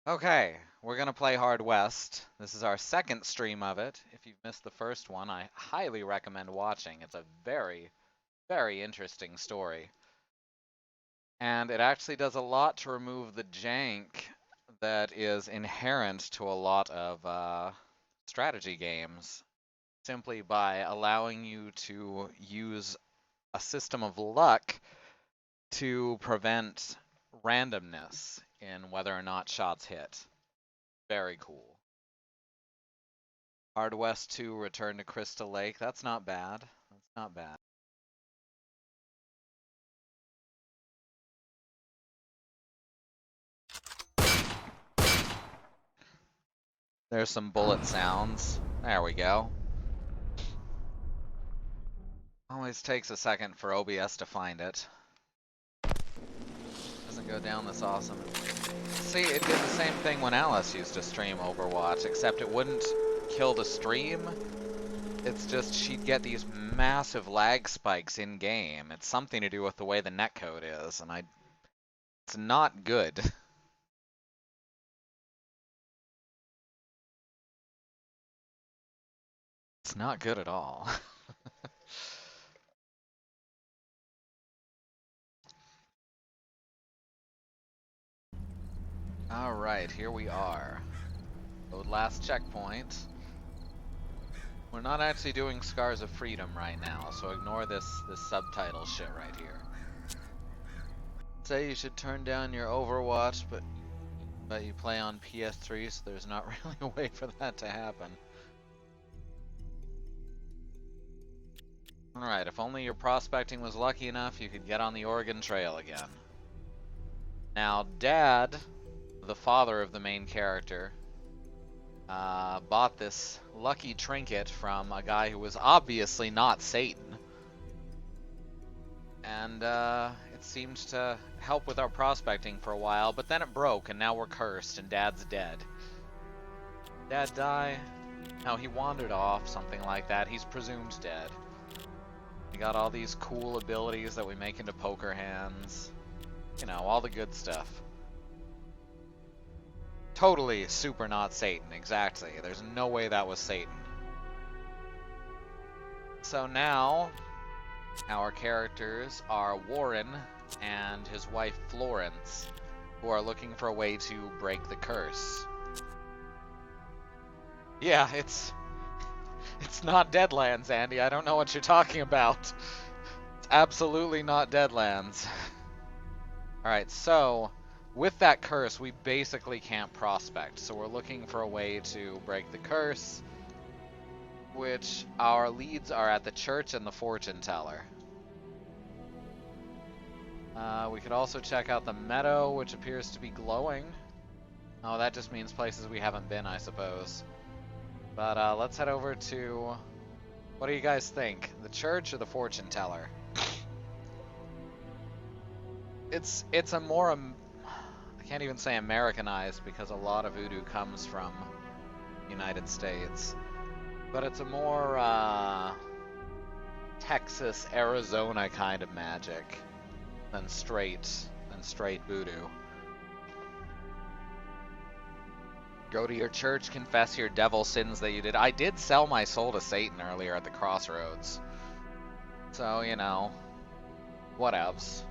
Okay, we're gonna play Hard West. This is our second stream of it. If you've missed the first one, I highly recommend watching. It's a very, very interesting story. And it actually does a lot to remove the jank that is inherent to a lot of strategy games, simply by allowing you to use a system of luck to prevent randomness in whether or not shots hit. Very cool. Hard West 2 Return to Crystal Lake. That's not bad. That's not bad. There's some bullet sounds. There we go. Always takes a second for OBS to find it. Doesn't go down this awesome. See, it did the same thing when Alice used to stream Overwatch, except it wouldn't kill the stream. It's just she'd get these massive lag spikes in game. It's something to do with the way the netcode is, and it's not good. It's not good at all. Alright, here we are. Load last checkpoint. We're not actually doing Scars of Freedom right now, so ignore this subtitle shit right here. Say you should turn down your Overwatch, but you play on PS3, so there's not really a way for that to happen. Alright, if only your prospecting was lucky enough, you could get on the Oregon Trail again. Now, Dad, the father of the main character, bought this lucky trinket from a guy who was obviously not Satan. And it seemed to help with our prospecting for a while, but then it broke, and now we're cursed, and Dad's dead. Dad die? No, he wandered off, something like that. He's presumed dead. We got all these cool abilities that we make into poker hands. You know, all the good stuff. Totally super not Satan, exactly. There's no way that was Satan. So now, our characters are Warren and his wife Florence, who are looking for a way to break the curse. Yeah, it's not Deadlands, Andy. I don't know what you're talking about. It's absolutely not Deadlands. Alright, so with that curse, we basically can't prospect. So we're looking for a way to break the curse, which our leads are at the church and the fortune teller. We could also check out the meadow, which appears to be glowing. Oh, that just means places we haven't been, I suppose. But let's head over to... What do you guys think? The church or the fortune teller? It's a more... I can't even say Americanized, because a lot of voodoo comes from the United States. But it's a more Texas, Arizona kind of magic than straight voodoo. Go to your church, confess your devil sins that you did. I did sell my soul to Satan earlier at the crossroads. So, you know, whatevs.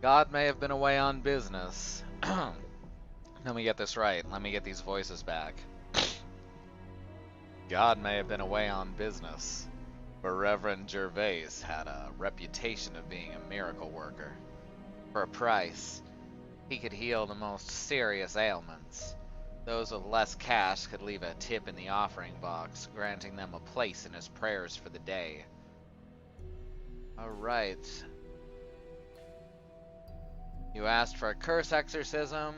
God may have been away on business. Let me get this right. Let me get these voices back. God may have been away on business, but Reverend Gervais had a reputation of being a miracle worker. For a price, he could heal the most serious ailments. Those with less cash could leave a tip in the offering box, granting them a place in his prayers for the day. Alright. You asked for a curse exorcism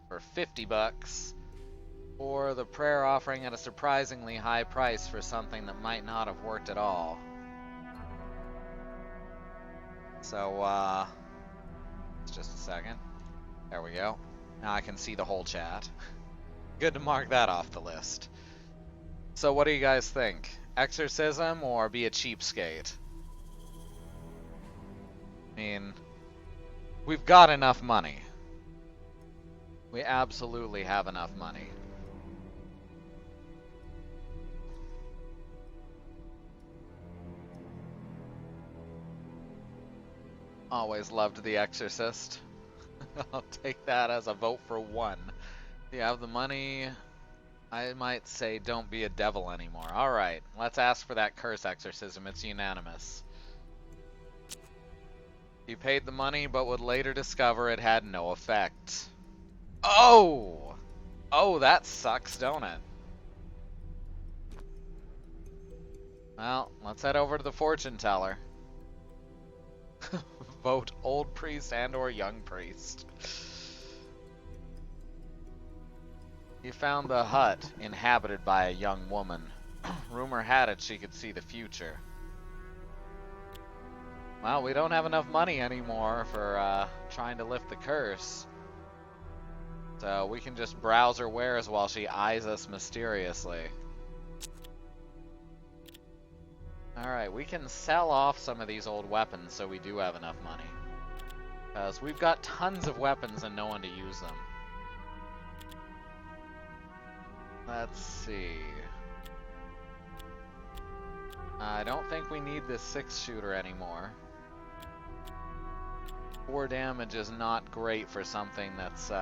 for 50 bucks, or the prayer offering at a surprisingly high price for something that might not have worked at all. So, just a second. There we go. Now I can see the whole chat. Good to mark that off the list. So what do you guys think? Exorcism or be a cheapskate? I mean, we've got enough money. We absolutely have enough money. Always loved The Exorcist. I'll take that as a vote for 1. You have the money. I might say don't be a devil anymore. Alright, let's ask for that curse exorcism. It's unanimous. You paid the money, but would later discover it had no effect. Oh! Oh, that sucks, don't it? Well, let's head over to the fortune teller. Vote old priest and or young priest. You found the hut inhabited by a young woman. Rumor had it she could see the future. Well, we don't have enough money anymore for trying to lift the curse. So we can just browse her wares while she eyes us mysteriously. Alright, we can sell off some of these old weapons so we do have enough money. Because we've got tons of weapons and no one to use them. Let's see. I don't think we need this 6-shooter anymore. 4 damage is not great for something that's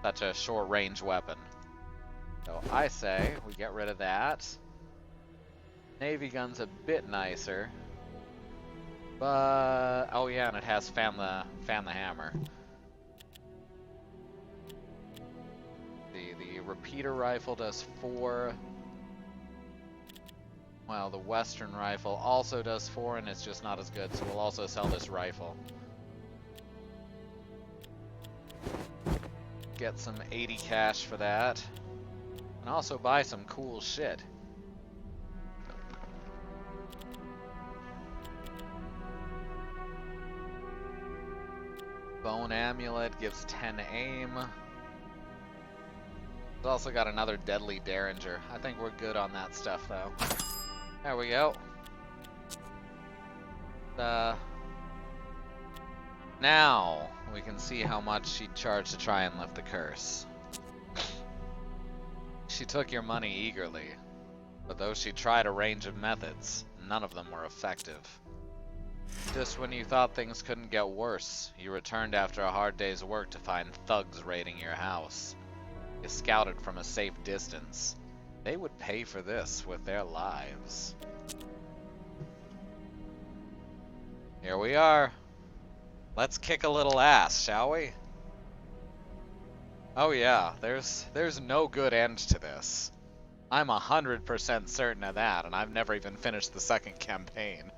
such a short-range weapon. So I say we get rid of that. Navy gun's a bit nicer. But oh yeah, and it has fan the hammer. The repeater rifle does 4. Well, the Western rifle also does 4, and it's just not as good, so we'll also sell this rifle. Get some 80 cash for that. And also buy some cool shit. Bone amulet gives 10 aim. It's also got another deadly derringer. I think we're good on that stuff though. There we go. Now we can see how much she charged to try and lift the curse. She took your money eagerly, but though she tried a range of methods, none of them were effective. Just when you thought things couldn't get worse, you returned after a hard day's work to find thugs raiding your house. You scouted from a safe distance. They would pay for this with their lives. Here we are. Let's kick a little ass, shall we? Oh yeah, there's no good end to this. I'm 100% certain of that, and I've never even finished the second campaign.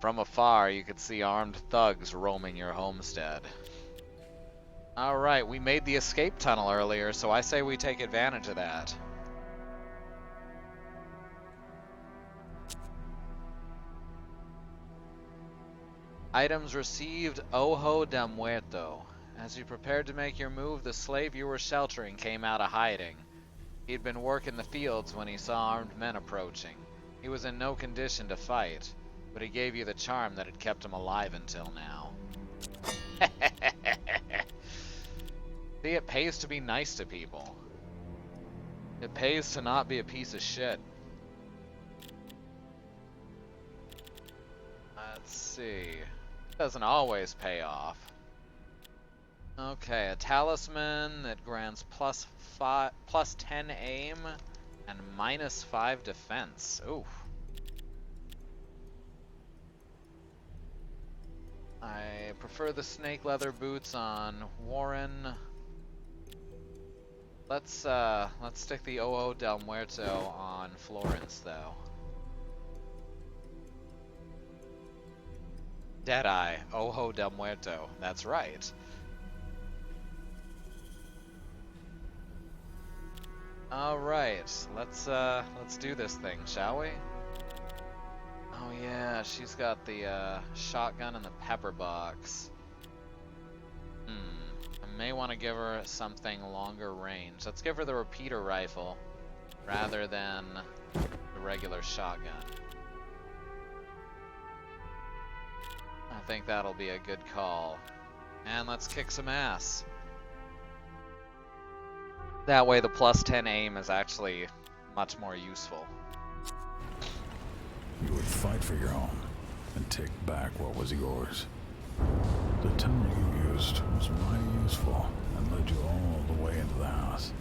From afar, you could see armed thugs roaming your homestead. Alright, we made the escape tunnel earlier, so I say we take advantage of that. Items received, Ojo del Muerto. As you prepared to make your move, the slave you were sheltering came out of hiding. He'd been working the fields when he saw armed men approaching. He was in no condition to fight, but he gave you the charm that had kept him alive until now. See, it pays to be nice to people. It pays to not be a piece of shit. Let's see. Doesn't always pay off. Okay, a talisman that grants plus 10 aim and minus 5 defense. Ooh. I prefer the snake leather boots on Warren. Let's stick the Ojo del Muerto on Florence though. Deadeye, Ojo del Muerto. That's right. All right, let's do this thing, shall we? Oh yeah, she's got the shotgun and the pepper box. I may want to give her something longer range. Let's give her the repeater rifle rather than the regular shotgun. I think that'll be a good call. And let's kick some ass. That way the +10 aim is actually much more useful. You would fight for your own and take back what was yours. The tunnel you used was mighty useful and led you all the way into the house.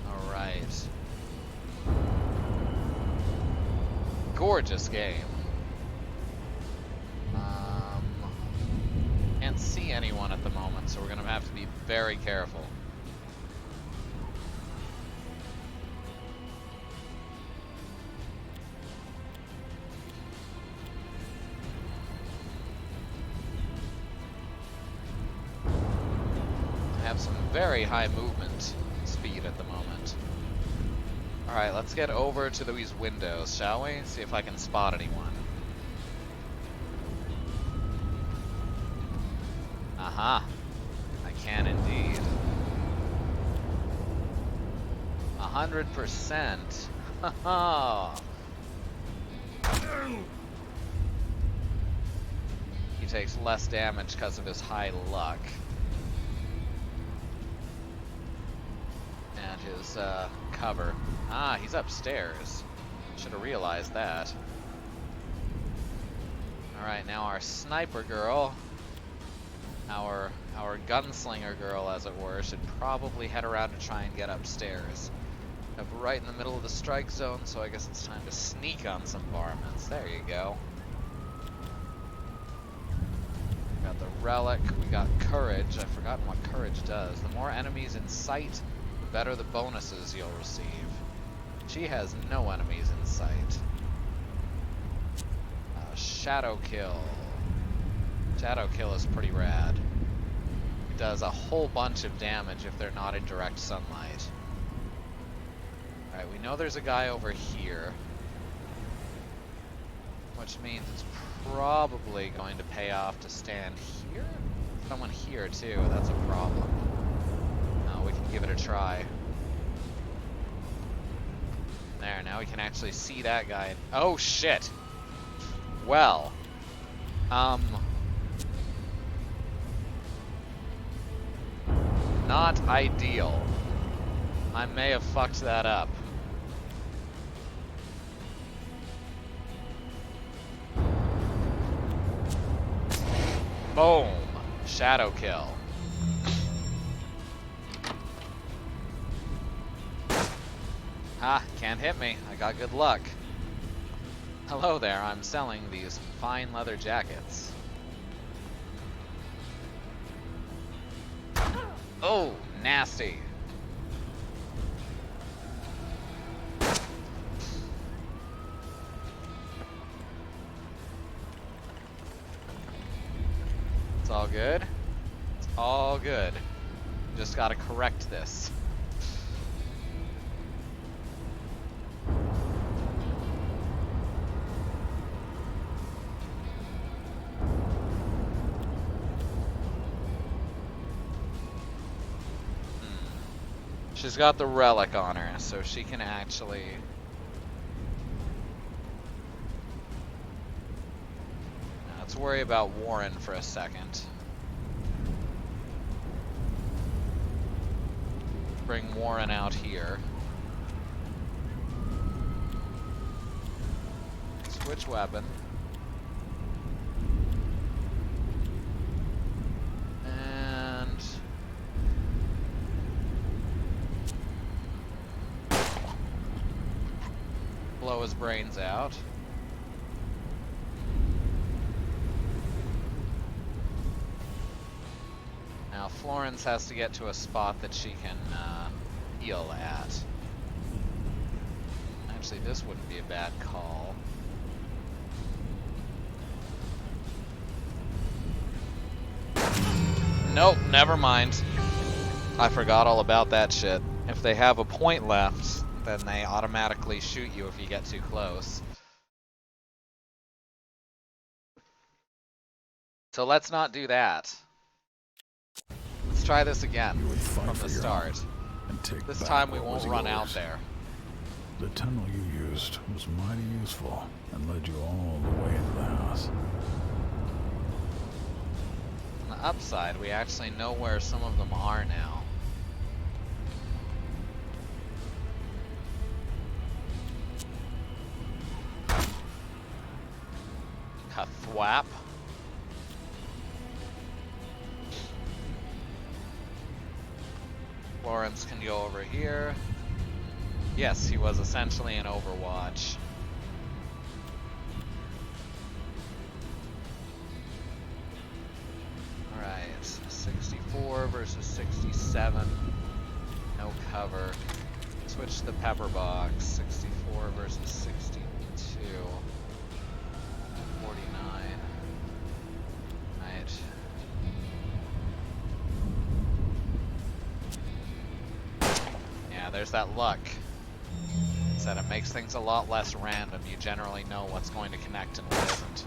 Alright. Gorgeous game. Can't see anyone at the moment, so we're gonna have to be very careful. I have some very high movement speed at the moment. Alright, let's get over to these windows, shall we? See if I can spot anyone. Aha. I can indeed. 100%. Haha. He takes less damage because of his high luck. And his cover. Ah, he's upstairs. Should have realized that. Alright, now our sniper girl, our gunslinger girl, as it were, should probably head around to try and get upstairs. Up right in the middle of the strike zone, so I guess it's time to sneak on some varmints. There you go. Got the relic, we got courage. I've forgotten what courage does. The more enemies in sight, the better the bonuses you'll receive. She has no enemies in sight. Shadow kill. Shadow kill is pretty rad. It does a whole bunch of damage if they're not in direct sunlight. Alright, we know there's a guy over here, which means it's probably going to pay off to stand here? Someone here too, that's a problem. No, we can give it a try. There, now we can actually see that guy. Oh shit! Well, not ideal. I may have fucked that up. Boom! Shadow kill. Ha! Can't hit me. I got good luck. Hello there, I'm selling these fine leather jackets. Oh, nasty. It's all good. It's all good. Just gotta correct this. She's got the relic on her, so she can actually... Now, let's worry about Warren for a second. Bring Warren out here. Switch weapon. Blow his brains out. Now Florence has to get to a spot that she can heal at. Actually, this wouldn't be a bad call. Nope, never mind. I forgot all about that shit. If they have a point left, then they automatically shoot you if you get too close. So let's not do that. Let's try this again from the start. This time we won't run out there. The tunnel you used was mighty useful and led you all the way into the house. On the upside, we actually know where some of them are now. Kathwap. Lawrence can go over here. Yes, he was essentially in Overwatch. Alright, 64 versus 67. No cover. Switch the pepper box. 64 versus 62. 49. Right. Yeah, there's that luck. Said it makes things a lot less random. You generally know what's going to connect and what isn't.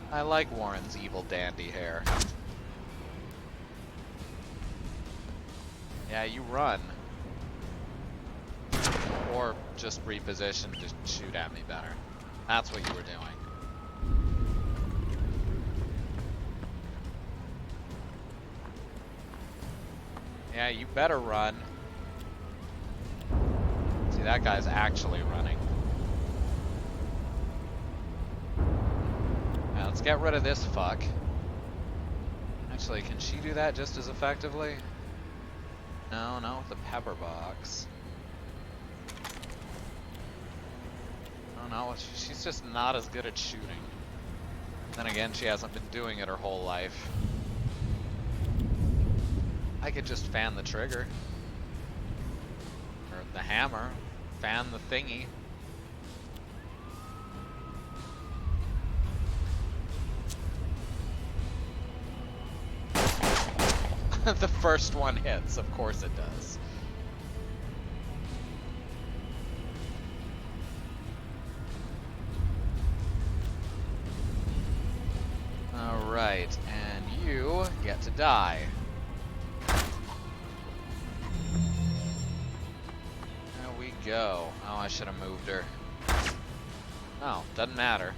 I like Warren's evil dandy hair. Yeah, you run. Or just reposition to shoot at me better. That's what you were doing. Yeah, you better run. See, that guy's actually running. Now, let's get rid of this fuck. Actually, can she do that just as effectively? No, not with the pepper box. No, she's just not as good at shooting. Then again, she hasn't been doing it her whole life. I could just fan the trigger. Or the hammer. Fan the thingy. The first one hits, of course it does. Alright, and you get to die. There we go. Oh, I should have moved her. Oh, doesn't matter.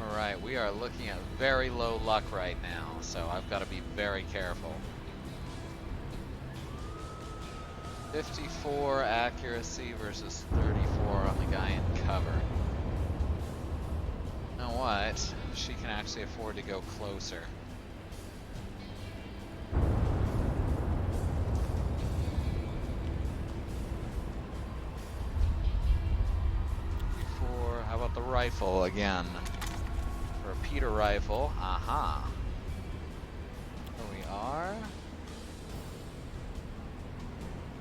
Alright, we are looking at very low luck right now, so I've got to be very careful. 54 accuracy versus 34 on the guy in cover. You know what? She can actually afford to go closer. How about the rifle again? Repeater rifle. Aha. Here we are.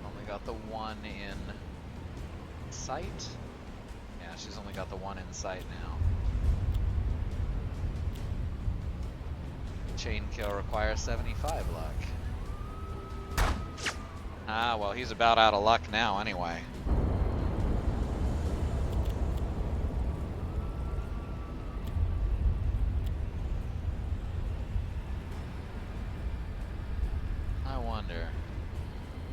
Only got the one in sight. Yeah, she's only got the one in sight now. Chain kill requires 75 luck. Ah, well, he's about out of luck now anyway.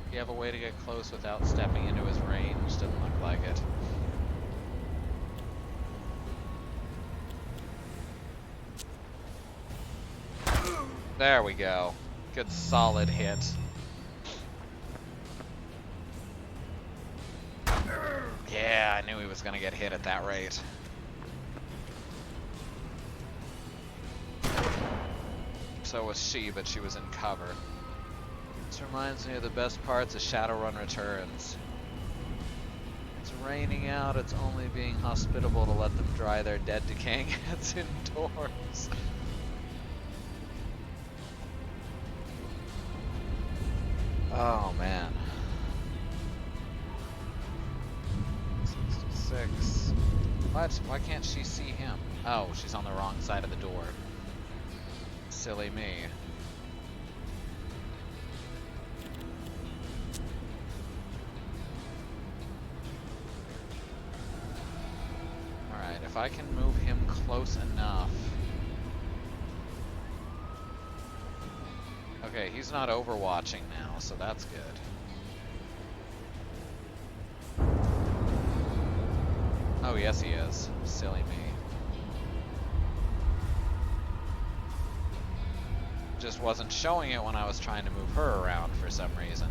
Do you have a way to get close without stepping into his range? Doesn't look like it. There we go. Good solid hit. Yeah, I knew he was gonna get hit at that rate. So was she, but she was in cover. This reminds me of the best parts of Shadowrun Returns. It's raining out, it's only being hospitable to let them dry their dead decaying heads indoors. Oh man. 66. What? Why can't she see him? Oh, she's on the wrong side of the door. Silly me. If I can move him close enough Okay, he's not overwatching now, so that's good. Oh, yes he is. Silly me. Just wasn't showing it when I was trying to move her around for some reason.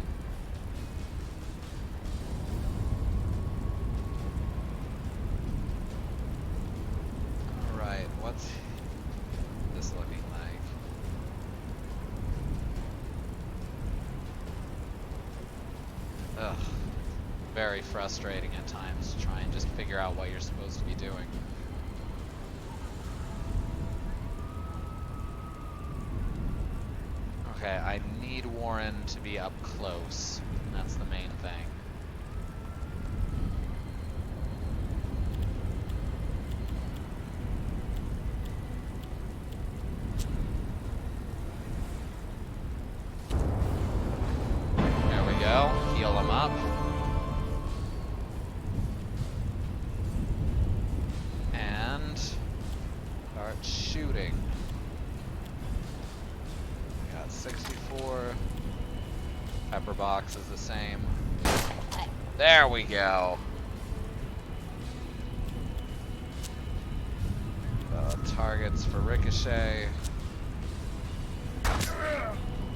Alright, what's this looking like? Ugh. Very frustrating at times to try and just figure out what you're supposed to be doing. Okay, I need Warren to be up close. That's the main thing. There we go. Heal him up. And start shooting. 64. Pepper box is the same. There we go. Targets for ricochet.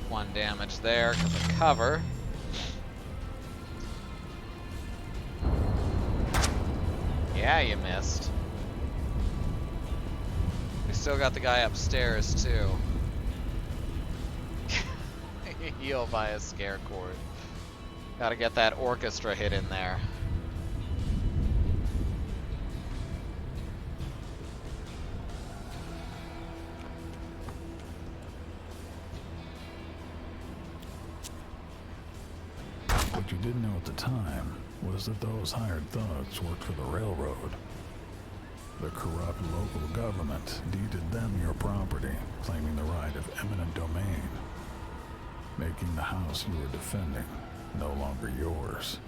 1 damage there because of cover. Yeah, you missed. We still got the guy upstairs too. Heal via scare cord. Gotta get that orchestra hit in there. What you didn't know at the time was that those hired thugs worked for the railroad. The corrupt local government deeded them your property, claiming the right of eminent domain, making the house you were defending no longer yours.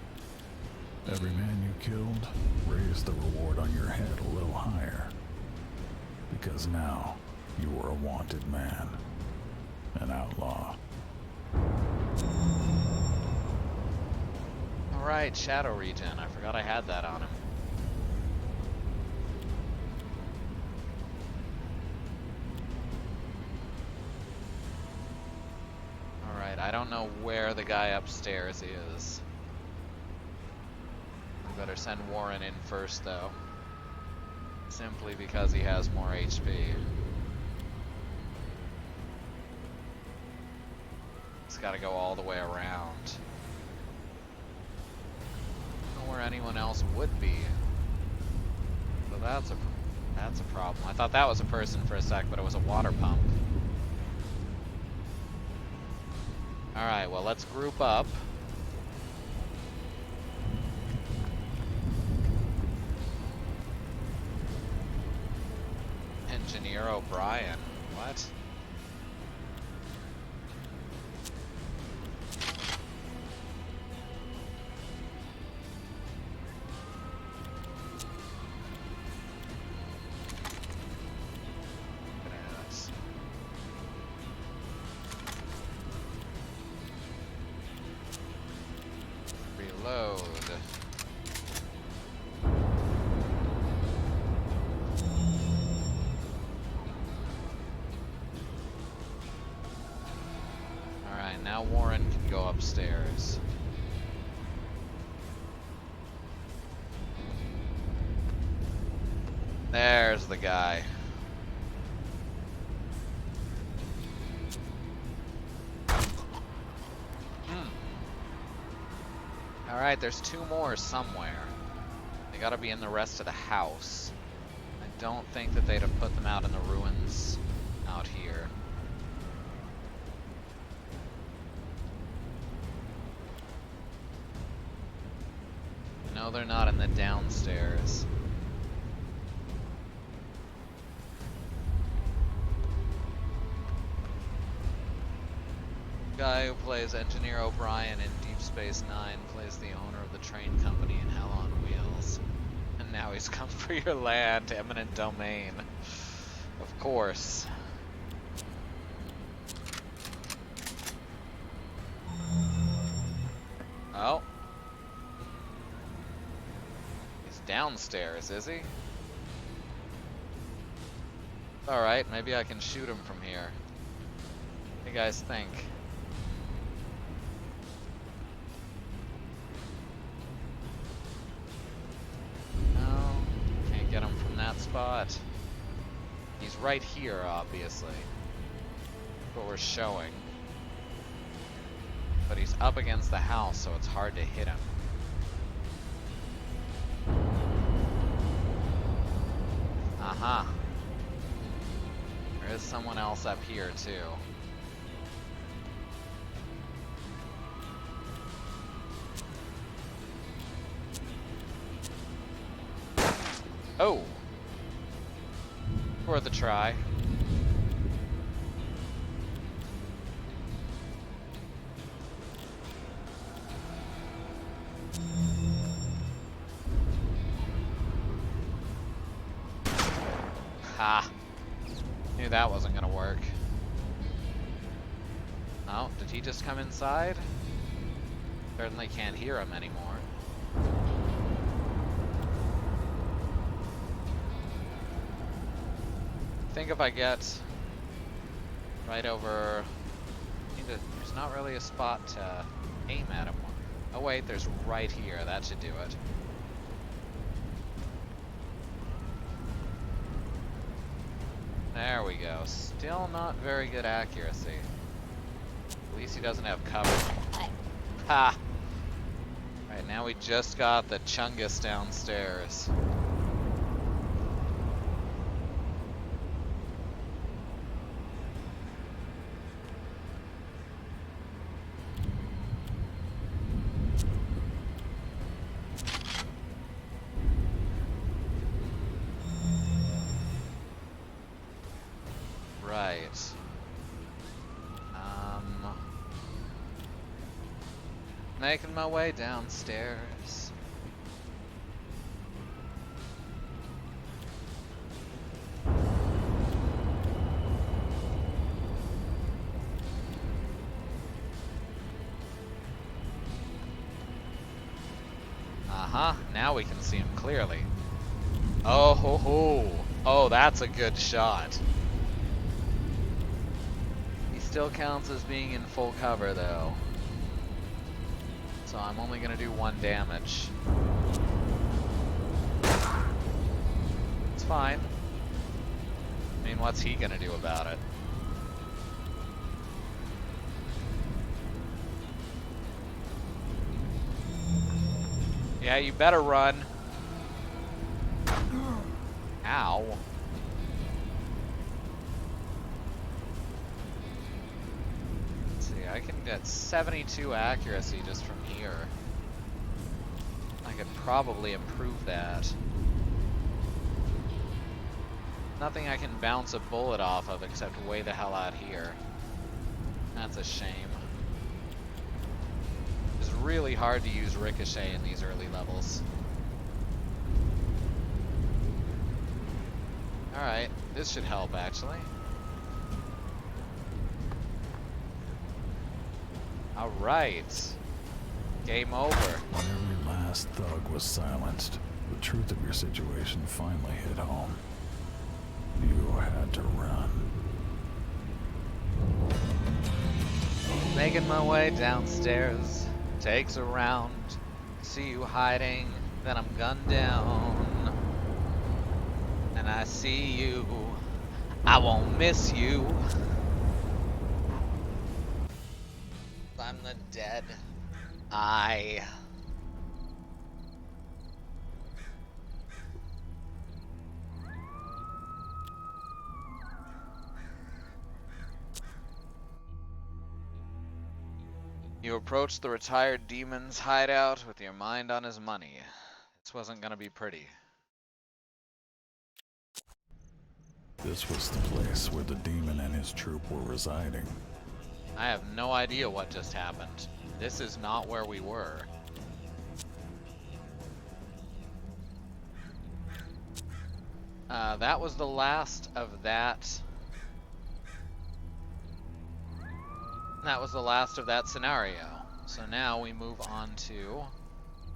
Every man you killed raised the reward on your head a little higher, because now you were a wanted man, an outlaw. Alright, Shadow Regen. I forgot I had that on him. Alright, I don't know where the guy upstairs is. I better send Warren in first, though. Simply because he has more HP. He's gotta go all the way around. Where anyone else would be. So that's a problem. I thought that was a person for a sec, but it was a water pump. Alright, well, let's group up. Engineer O'Brien. What? Reload. Alright, now Warren can go upstairs. There's the guy. Alright, there's 2 more somewhere. They gotta be in the rest of the house. I don't think that they'd have put them out in the ruins out here. No, they're not in the downstairs. Guy who plays Engineer O'Brien in Deep Space Nine plays the owner of the train company in Hell on Wheels. And now he's come for your land, eminent domain. Of course. downstairs, is he? Alright, maybe I can shoot him from here. What do you guys think? No, can't get him from that spot. He's right here, obviously. That's what we're showing. But he's up against the house, so it's hard to hit him. Aha. There is someone else up here, too. Oh! Worth a try. Ha! Knew that wasn't gonna work. Oh, did he just come inside? Certainly can't hear him anymore. I think if I get right over... there's not really a spot to aim at him. Oh wait, there's right here. That should do it. There we go. Still not very good accuracy. At least he doesn't have cover. Ha! Alright, now we just got the Chungus downstairs. Right. Making my way downstairs. Uh-huh, now we can see him clearly. Oh ho ho! Oh, that's a good shot. He still counts as being in full cover though. So I'm only gonna do 1 damage. It's fine. I mean, what's he gonna do about it? Yeah, you better run. Ow. I can get 72 accuracy just from here. I could probably improve that. Nothing I can bounce a bullet off of except way the hell out here. That's a shame. It's really hard to use Ricochet in these early levels. Alright, this should help actually. Alright. Game over. When every last thug was silenced, the truth of your situation finally hit home. You had to run. Making my way downstairs. Takes a round. See you hiding, then I'm gunned down. And I see you. I won't miss you. I'm the dead eye. You approached the retired demon's hideout with your mind on his money. This wasn't gonna be pretty. This was the place where the demon and his troop were residing. I have no idea what just happened. This is not where we were. That was the last of that. That was the last of that scenario. So now we move on to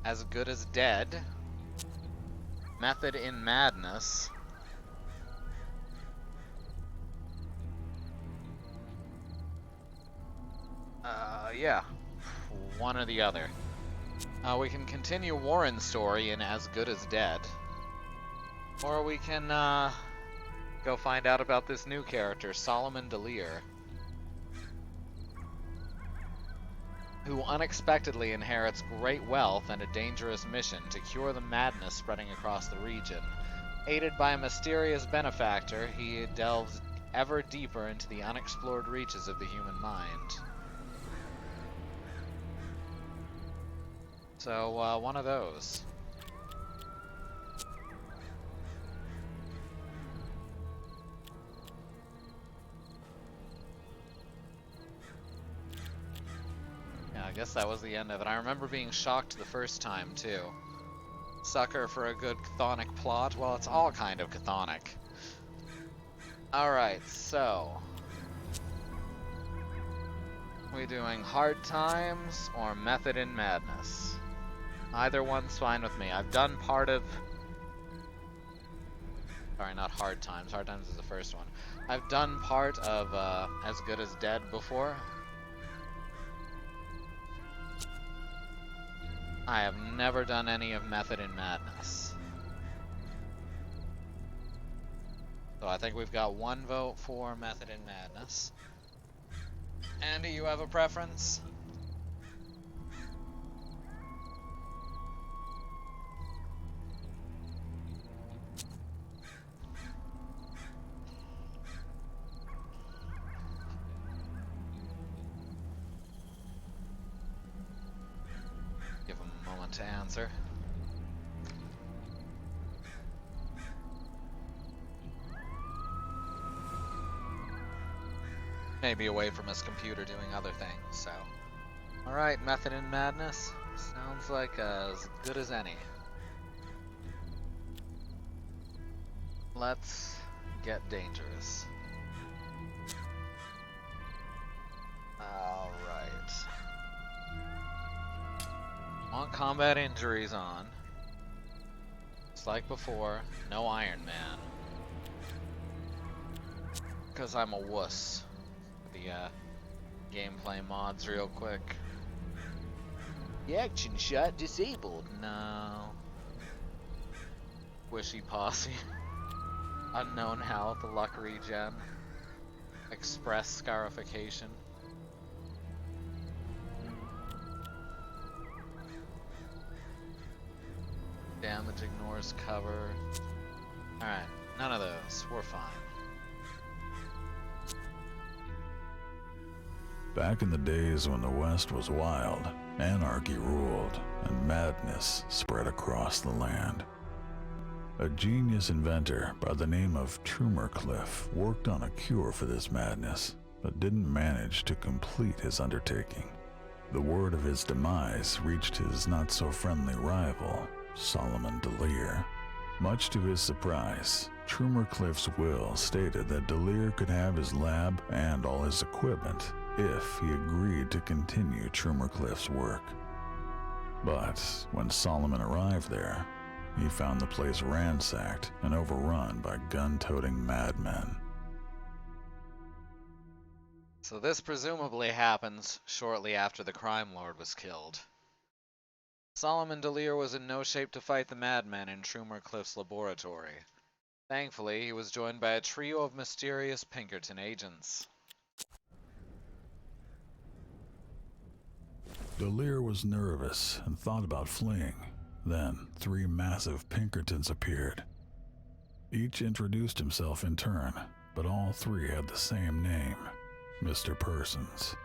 As Good as Dead. Method in Madness. Yeah. One or the other. We can continue Warren's story in As Good as Dead. Or we can, go find out about this new character, Solomon Delir, who unexpectedly inherits great wealth and a dangerous mission to cure the madness spreading across the region. Aided by a mysterious benefactor, he delves ever deeper into the unexplored reaches of the human mind. So, one of those. Yeah, I guess that was the end of it. I remember being shocked the first time, too. Sucker for a good chthonic plot? Well, it's all kind of chthonic. Alright, so... we doing Hard Times or Method in Madness? Either one's fine with me. I've done part of... sorry, not Hard Times. Hard Times is the first one. I've done part of As Good as Dead before. I have never done any of Method in Madness. So I think we've got one vote for Method in Madness. Andy, you have a preference? Give him a moment to answer. Maybe away from his computer doing other things, so. Alright, Method in Madness. Sounds like as good as any. Let's get dangerous. Alright. Want combat injuries on. Just like before, no Iron Man. Because I'm a wuss. The gameplay mods real quick. The action shot disabled. No. Squishy Posse. Unknown health, luck regen. Express scarification. Damage ignores cover. Alright, none of those. We're fine. Back in the days when the West was wild, anarchy ruled, and madness spread across the land. A genius inventor by the name of Trumercliff worked on a cure for this madness, but didn't manage to complete his undertaking. The word of his demise reached his not-so-friendly rival, Solomon Delir. Much to his surprise, Trumercliff's will stated that Delir could have his lab and all his equipment if he agreed to continue Trumercliff's work. But when Solomon arrived there, he found the place ransacked and overrun by gun-toting madmen. So this presumably happens shortly after the crime lord was killed. Solomon Delir was in no shape to fight the madmen in Trumercliff's laboratory. Thankfully, he was joined by a trio of mysterious Pinkerton agents. Delir was nervous and thought about fleeing. Then 3 massive Pinkertons appeared. Each introduced himself in turn, but all 3 had the same name, Mr. Persons.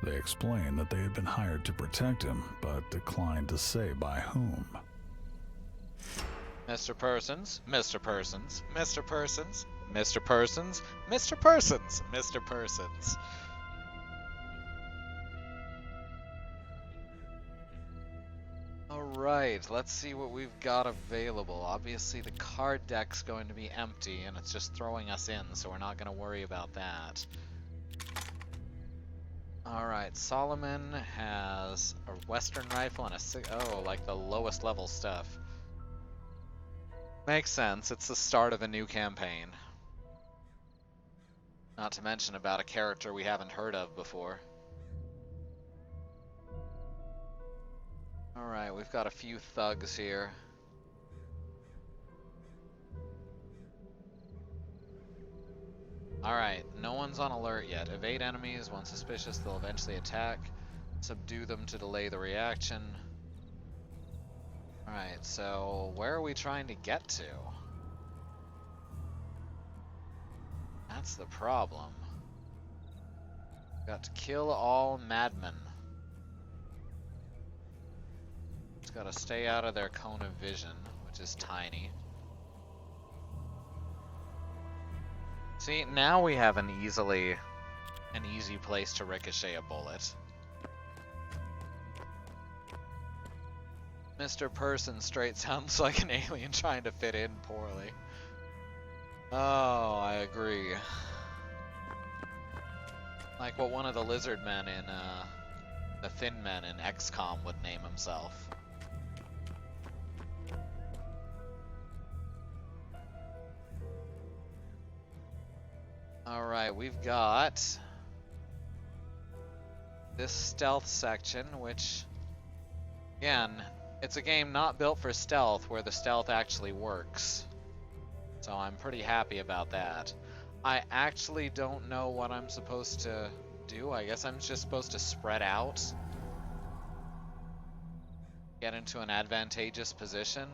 They explained that they had been hired to protect him, but declined to say by whom. Mr. Persons, Mr. Persons, Mr. Persons, Mr. Persons, Mr. Persons, Mr. Persons. Alright, let's see what we've got available. Obviously the card deck's going to be empty and it's just throwing us in, so we're not going to worry about that. Alright, Solomon has a Western rifle and a like the lowest level stuff. Makes sense. It's the start of a new campaign. Not to mention about a character we haven't heard of before. Alright, we've got a few thugs here. Alright, no one's on alert yet. Evade enemies. When suspicious, they'll eventually attack. Subdue them to delay the reaction. Alright, so where are we trying to get to? That's the problem. Got to kill all madmen. Just gotta stay out of their cone of vision, which is tiny. See, now we have an easy place to ricochet a bullet. Mr. Person straight sounds like an alien trying to fit in poorly. Oh, I agree. Like what one of the lizard men in, the Thin Men in XCOM would name himself. Alright, we've got this stealth section, which, again, it's a game not built for stealth where the stealth actually works. So I'm pretty happy about that. I actually don't know what I'm supposed to do. I guess I'm just supposed to spread out. Get into an advantageous position.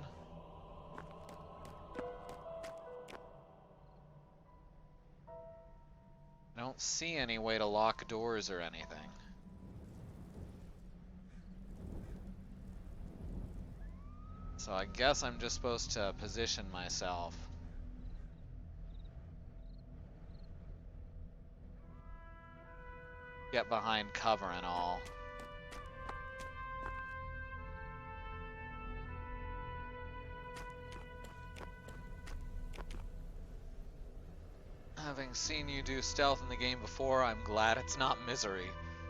I don't see any way to lock doors or anything. So I guess I'm just supposed to position myself. Get behind cover and all. Having seen you do stealth in the game before, I'm glad it's not Misery.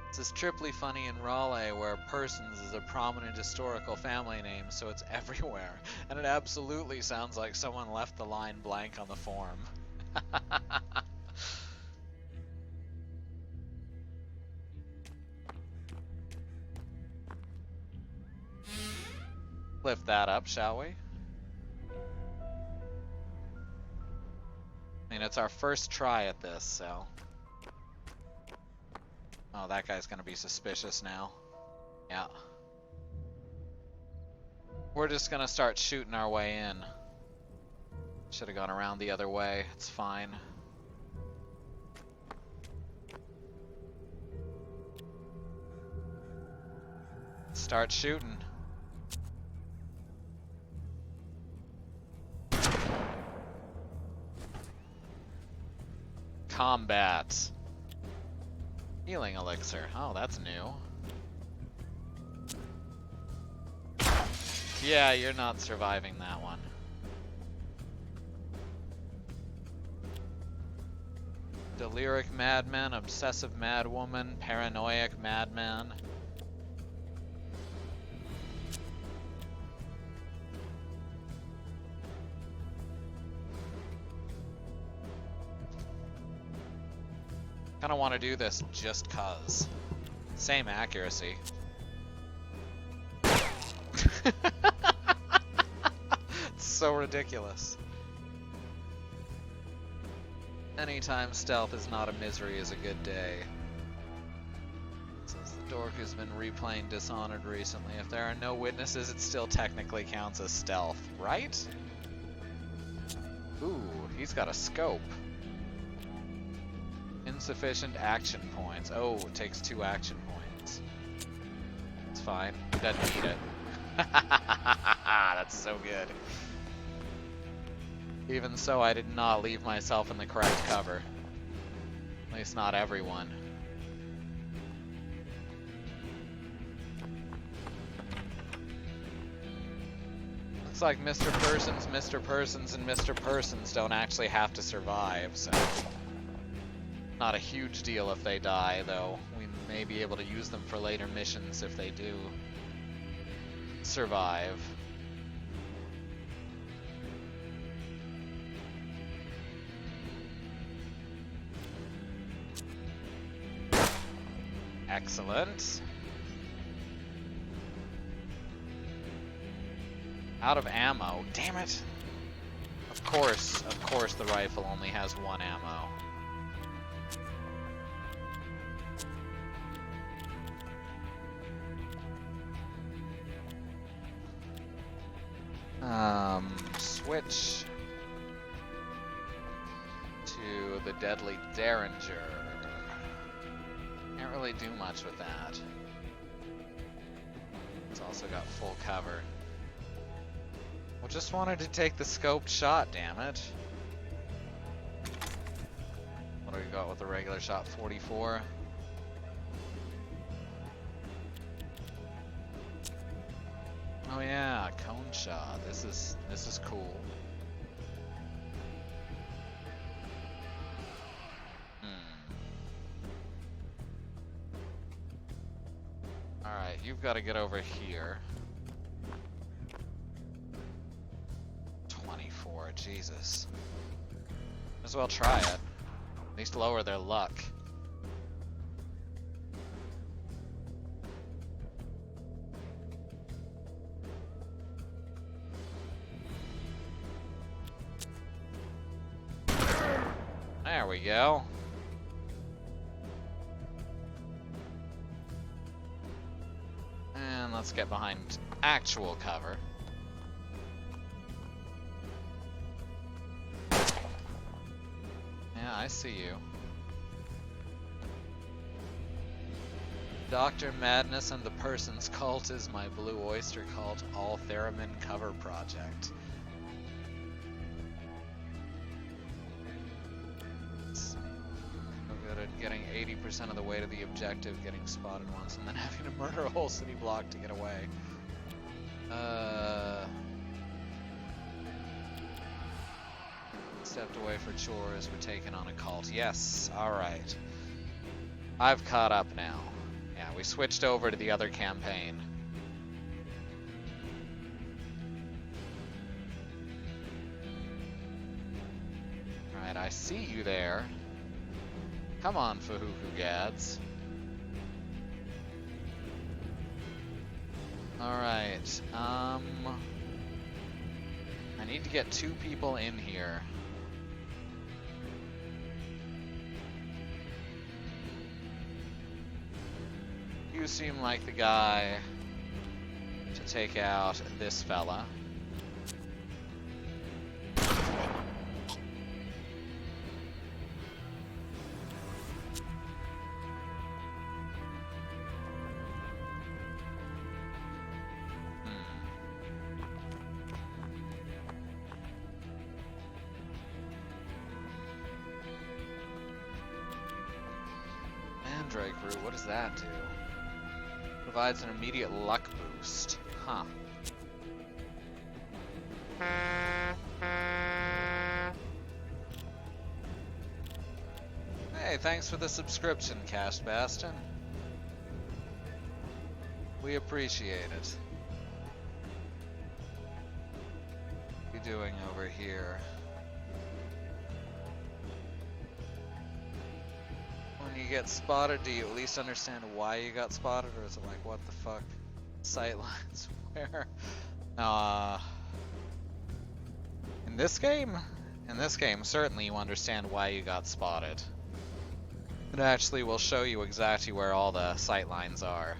This is triply funny in Raleigh, where Persons is a prominent historical family name, so it's everywhere. And it absolutely sounds like someone left the line blank on the form. Lift that up, shall we? I mean, it's our first try at this, so... Oh, that guy's gonna be suspicious now. Yeah. We're just gonna start shooting our way in. Should have gone around the other way. It's fine. Start shooting. Combat. Healing elixir. Oh, that's new. Yeah, you're not surviving that one. Deliric madman, obsessive madwoman, paranoiac madman. Kinda want to do this just cuz. Same accuracy. It's so ridiculous. Anytime stealth is not a misery is a good day. Says the dork who's been replaying Dishonored recently. If there are no witnesses, it still technically counts as stealth, right? Ooh, he's got a scope. Insufficient action points. Oh, it takes 2 action points. It's fine. He doesn't need it. That's so good. Even so, I did not leave myself in the correct cover. At least not everyone. Looks like Mr. Persons, and Mr. Persons don't actually have to survive, so... Not a huge deal if they die, though. We may be able to use them for later missions if they do survive. Excellent. Out of ammo. Damn it. Of course the rifle only has one ammo. Switch to the deadly Derringer. Can't really do much with that. It's also got full cover. Well, just wanted to take the scoped shot, damn it. What do we got with the regular shot? 44. Oh yeah, cone shot. This is cool. Alright, you've got to get over here. 24, Jesus. Might as well try it. At least lower their luck. There we go. And let's get behind actual cover. Yeah, I see you. Dr. Madness and the Person's Cult is my Blue Oyster Cult all Theremin cover project. Getting 80% of the way to the objective, getting spotted once, and then having to murder a whole city block to get away. Stepped away for chores, we're taking on a cult. Yes, alright. I've caught up now. Yeah, we switched over to the other campaign. Alright, I see you there. Come on, Fahuku Gads. Alright, I need to get 2 people in here. You seem like the guy to take out this fella. Mandrake Root, what does that do? Provides an immediate luck boost. Huh. Hey, thanks for the subscription, Cast Bastion. We appreciate it. What are you doing over here? When you get spotted, do you at least understand why you got spotted, or is it like, what the fuck? Sightlines, where? In this game? In this game, certainly you understand why you got spotted. It actually will show you exactly where all the sightlines are.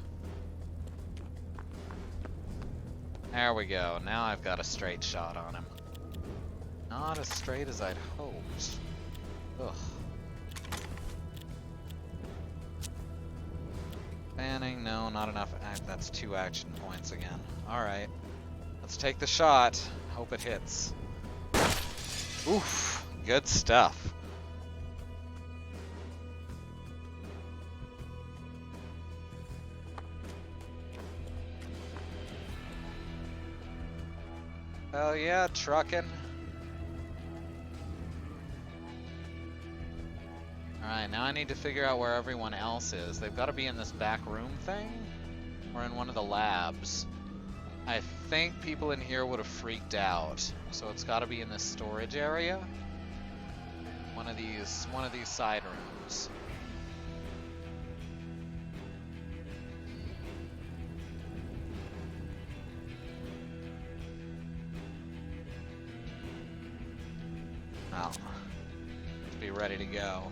There we go, now I've got a straight shot on him. Not as straight as I'd hoped. Ugh. Banning, no, not enough. That's 2 action points again. Alright. Let's take the shot. Hope it hits. Oof. Good stuff. Hell yeah, truckin'. Alright, now I need to figure out where everyone else is. They've got to be in this back room thing, or in one of the labs. I think people in here would have freaked out, so it's got to be in this storage area. One of these side rooms. Well, let's be ready to go.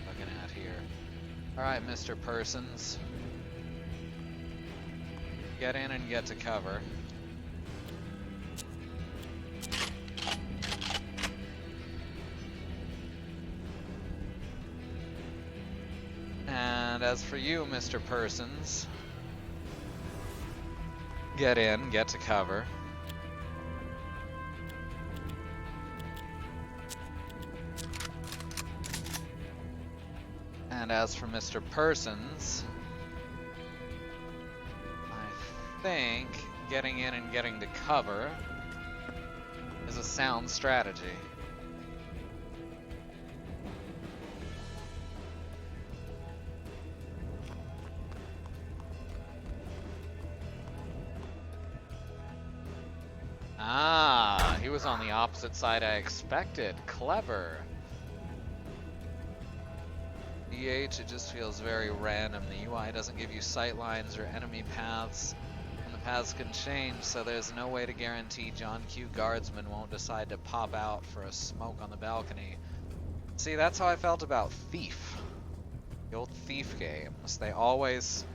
Looking at here. Alright, Mr. Persons. Get in and get to cover. And as for you, Mr. Persons, get in, get to cover. And as for Mr. Persons, I think getting in and getting to cover is a sound strategy. Ah, he was on the opposite side I expected. Clever. DH, it just feels very random. The UI doesn't give you sight lines or enemy paths, and the paths can change, so there's no way to guarantee John Q. Guardsman won't decide to pop out for a smoke on the balcony. See, that's how I felt about Thief. The old Thief games. It always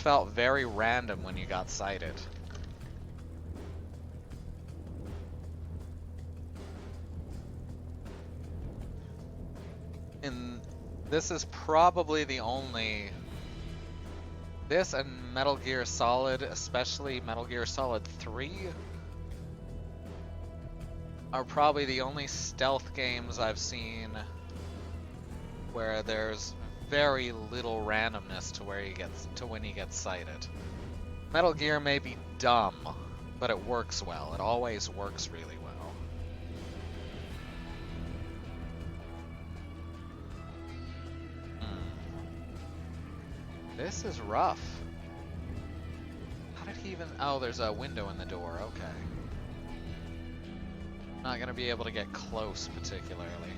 felt very random when you got sighted. And this is probably the only... This and Metal Gear Solid, especially Metal Gear Solid 3, are probably the only stealth games I've seen where there's very little randomness to where he gets to when he gets sighted. Metal Gear may be dumb, but it works well. It always works really well. This is rough. How did he even... Oh, there's a window in the door. Okay. Not gonna be able to get close, particularly.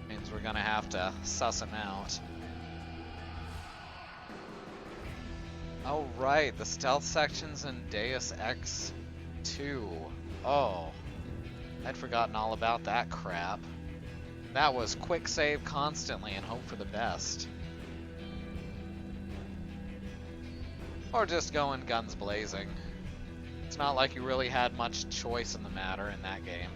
Means we're gonna have to suss him out. Oh, right. The stealth sections in Deus Ex 2. Oh. I'd forgotten all about that crap. That was quick save constantly and hope for the best. Or just going guns blazing. It's not like you really had much choice in the matter in that game.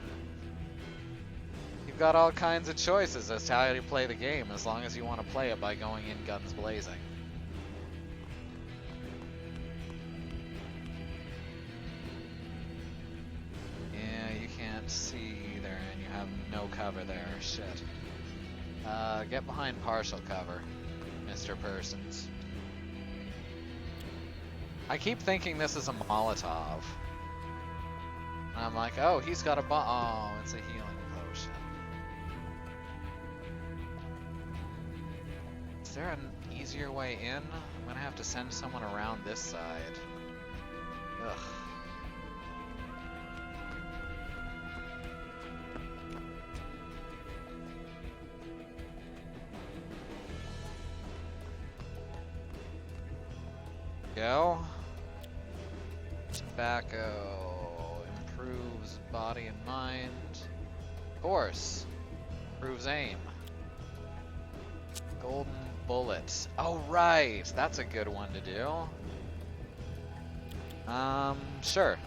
You've got all kinds of choices as to how you play the game, as long as you want to play it by going in guns blazing. Yeah, you can't see there and you have no cover there. Shit. Get behind partial cover, Mr. Persons. I keep thinking this is a Molotov. And I'm like, oh, he's got a bomb. Oh, it's a healing potion. Is there an easier way in? I'm gonna have to send someone around this side. Ugh. Go. Tobacco improves body and mind. Of course. Improves aim. Golden bullets. Oh, right. That's a good one to do. Sure.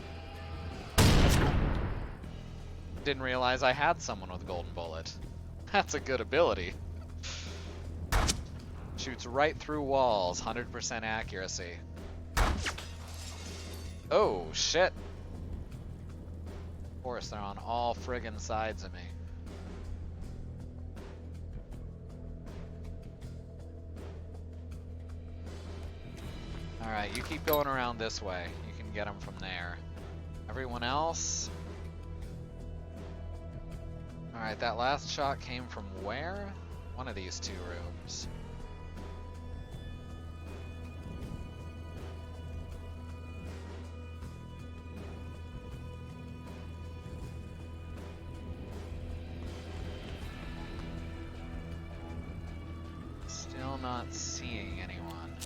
Didn't realize I had someone with golden bullet. That's a good ability. Shoots right through walls, 100% accuracy. Oh, shit. Of course, they're on all friggin' sides of me. Alright, you keep going around this way. You can get them from there. Everyone else? Alright, that last shot came from where? One of these two rooms. not seeing anyone.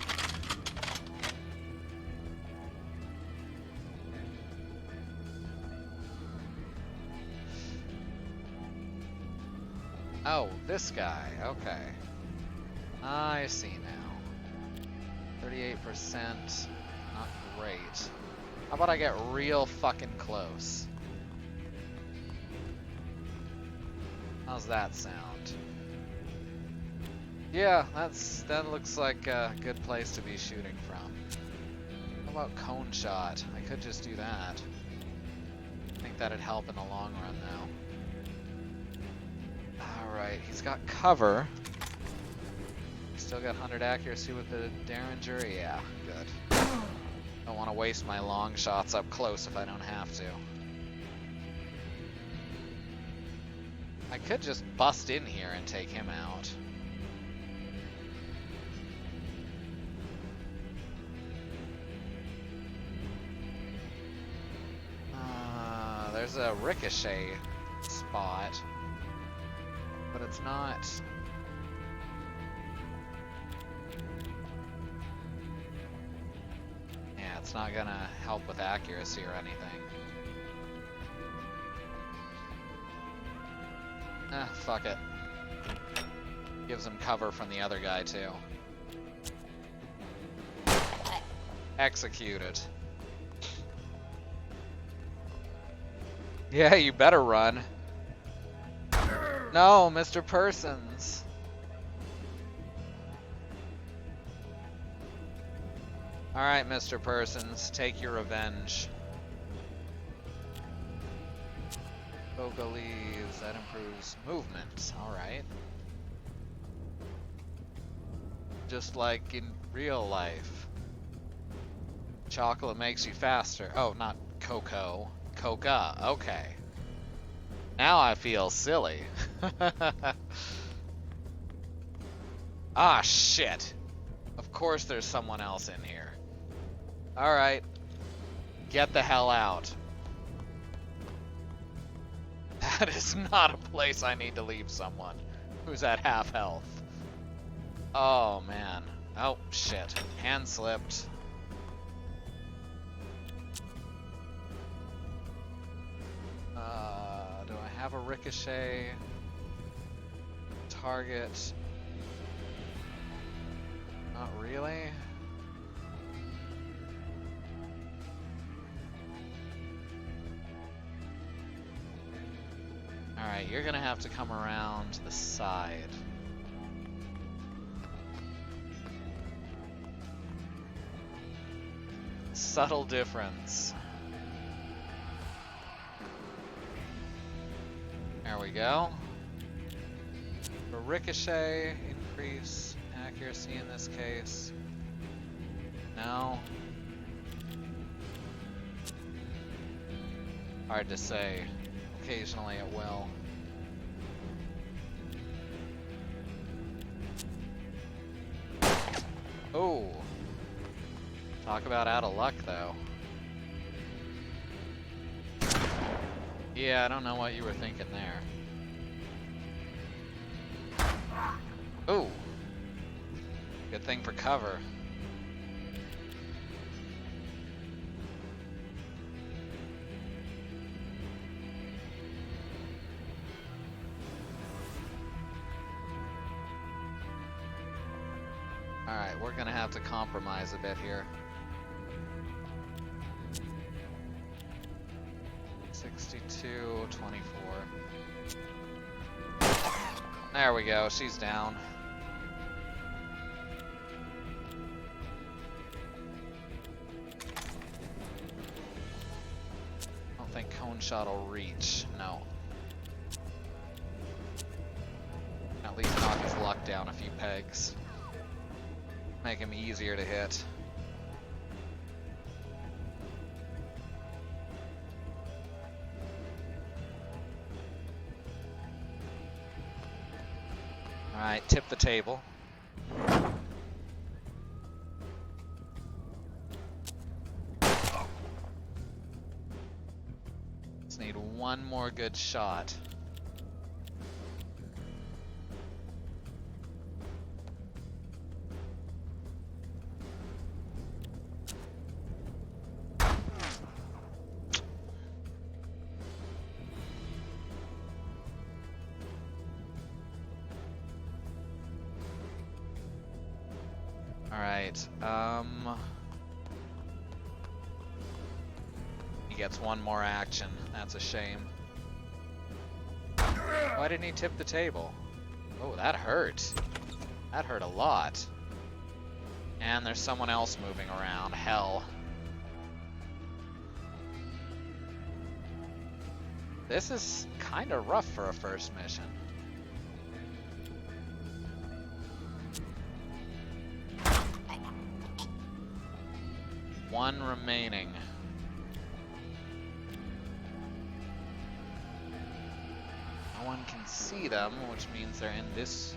Oh, this guy. Okay. I see now. 38%. Not great. How about I get real fucking close? How's that sound? Yeah, that looks like a good place to be shooting from. How about cone shot? I could just do that. I think that'd help in the long run though. Alright, he's got cover. Still got 100 accuracy with the Derringer? Yeah, good. Don't want to waste my long shots up close if I don't have to. I could just bust in here and take him out. There's a ricochet spot, but it's not... Yeah, it's not gonna help with accuracy or anything. Ah, fuck it. Gives him cover from the other guy, too. Executed. Yeah, you better run. No, Mr. Persons. Alright, Mr. Persons, take your revenge. Vocal leaves, that improves movement. Alright. Just like in real life. Chocolate makes you faster. Oh, not cocoa. Coca. Okay. Now I feel silly. Ah, shit. Of course there's someone else in here. Alright. Get the hell out. That is not a place I need to leave someone who's at half health. Oh, man. Oh, shit. Hand slipped. Do I have a ricochet? Target? Not really. Alright, you're gonna have to come around to the side. Subtle difference. There we go. For ricochet, increase accuracy in this case. No. Hard to say. Occasionally it will. Oh. Talk about out of luck, though. Yeah, I don't know what you were thinking there. Ooh. Good thing for cover. Alright, we're gonna have to compromise a bit here. 62, 24. There we go, she's down. I don't think cone shot will reach, no. At least knock his luck down a few pegs. Make him easier to hit. Alright, tip the table. Just need one more good shot. Alright, he gets one more action. That's a shame. Why didn't he tip the table? Oh, that hurt. That hurt a lot. And there's someone else moving around. Hell. This is kind of rough for a first mission. One remaining. No one can see them, which means they're in this...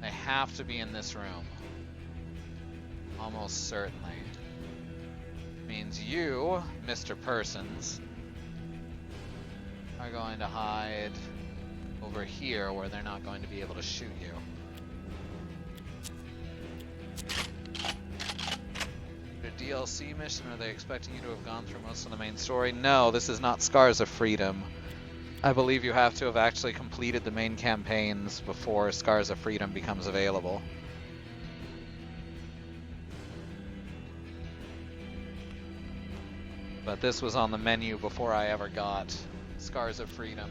They have to be in this room. Almost certainly. Means you, Mr. Persons, are going to hide over here where they're not going to be able to shoot you. A DLC mission? Are they expecting you to have gone through most of the main story? No, this is not Scars of Freedom. I believe you have to have actually completed the main campaigns before Scars of Freedom becomes available. But this was on the menu before I ever got Scars of Freedom.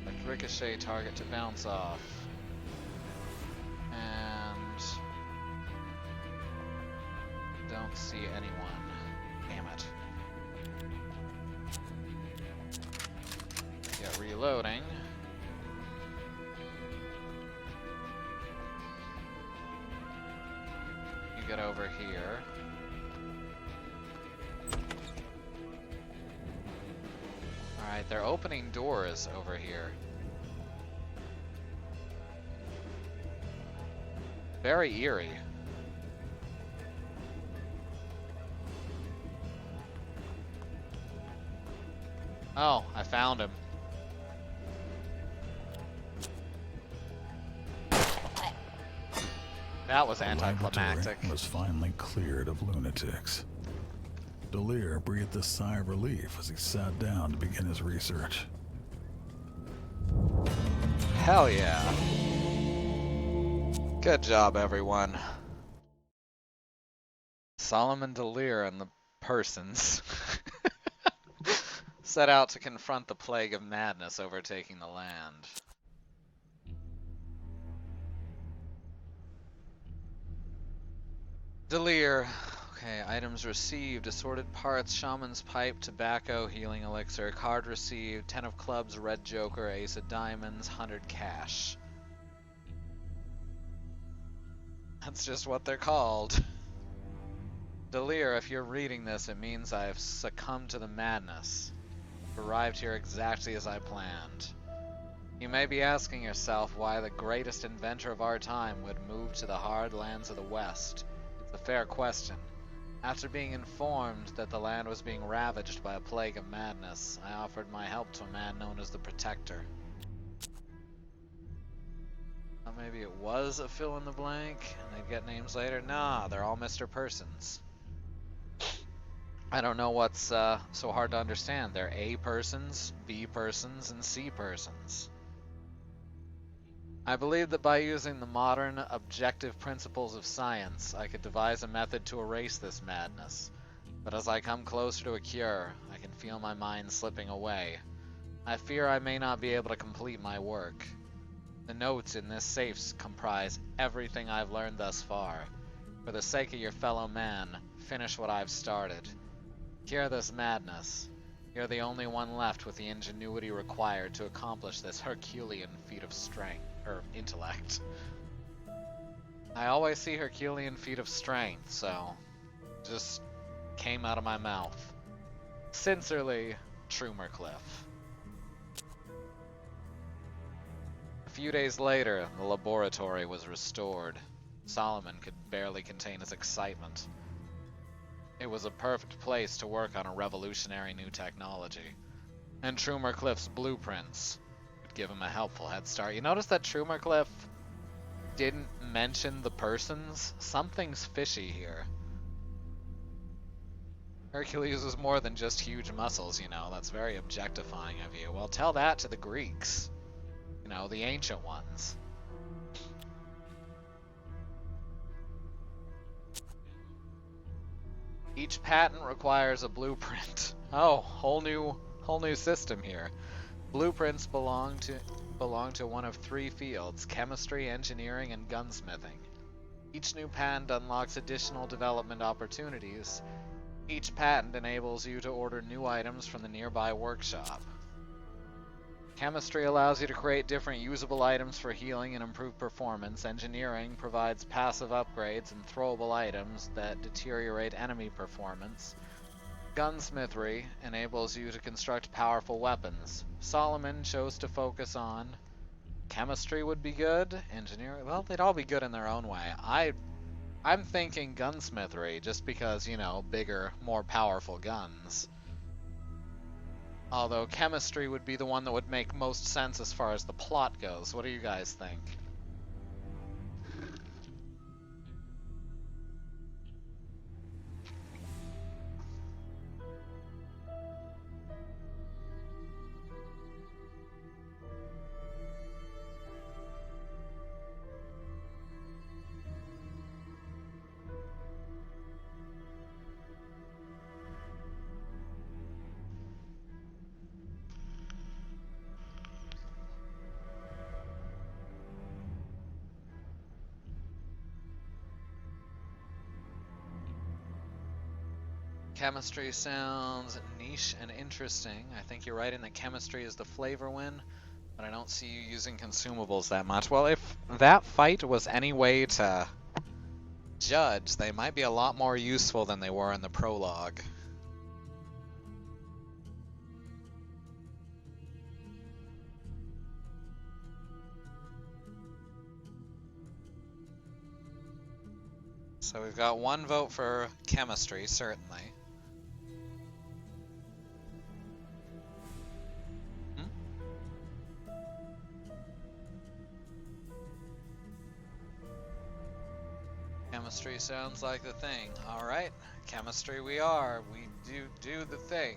Like ricochet target to bounce off. And don't see anyone. Damn it. Yeah, reloading. You get over here. Alright, they're opening doors over here. Very eerie. Oh, I found him. That was anticlimactic. The laboratory was finally cleared of lunatics. Delir breathed a sigh of relief as he sat down to begin his research. Hell yeah. Good job, everyone. Solomon Delir and the Persons set out to confront the plague of madness overtaking the land. Delir. Okay, items received, assorted parts, shaman's pipe, tobacco, healing elixir, card received, 10 of clubs, red joker, ace of diamonds, 100 cash. That's just what they're called. Delir, if you're reading this, it means I've succumbed to the madness. Arrived here exactly as I planned. You may be asking yourself why the greatest inventor of our time would move to the hard lands of the West. It's a fair question. After being informed that the land was being ravaged by a plague of madness, I offered my help to a man known as the Protector. Or maybe it was a fill-in-the-blank, and they'd get names later? Nah, they're all Mr. Persons. I don't know what's so hard to understand. They're A persons, B persons, and C persons. I believe that by using the modern, objective principles of science, I could devise a method to erase this madness. But as I come closer to a cure, I can feel my mind slipping away. I fear I may not be able to complete my work. The notes in this safe comprise everything I've learned thus far. For the sake of your fellow man, finish what I've started. Cure this madness. You're the only one left with the ingenuity required to accomplish this Herculean feat of strength. Or intellect. I always see Herculean feat of strength, so just came out of my mouth. Sincerely, Trumercliff. A few days later, the laboratory was restored. Solomon could barely contain his excitement. It was a perfect place to work on a revolutionary new technology. And Trumercliff's blueprints give him a helpful head start. You notice that Trumercliff didn't mention the Persons? Something's fishy here. Hercules was more than just huge muscles, you know. That's very objectifying of you. Well, tell that to the Greeks. You know, the ancient ones. Each patent requires a blueprint. Oh, whole new system here. Blueprints belong to one of three fields: chemistry, engineering, and gunsmithing. Each new patent unlocks additional development opportunities. Each patent enables you to order new items from the nearby workshop. Chemistry allows you to create different usable items for healing and improved performance. Engineering provides passive upgrades and throwable items that deteriorate enemy performance. Gunsmithery enables you to construct powerful weapons. Solomon chose to focus on chemistry would be good, engineering, well, they'd all be good in their own way. I'm thinking gunsmithery just because, you know, bigger, more powerful guns. Although chemistry would be the one that would make most sense as far as the plot goes. What do you guys think? Chemistry sounds niche and interesting. I think you're right in that chemistry is the flavor win, but I don't see you using consumables that much. Well, if that fight was any way to judge, they might be a lot more useful than they were in the prologue. So we've got one vote for chemistry, certainly. Chemistry sounds like the thing. Alright, chemistry we are. We do the thing.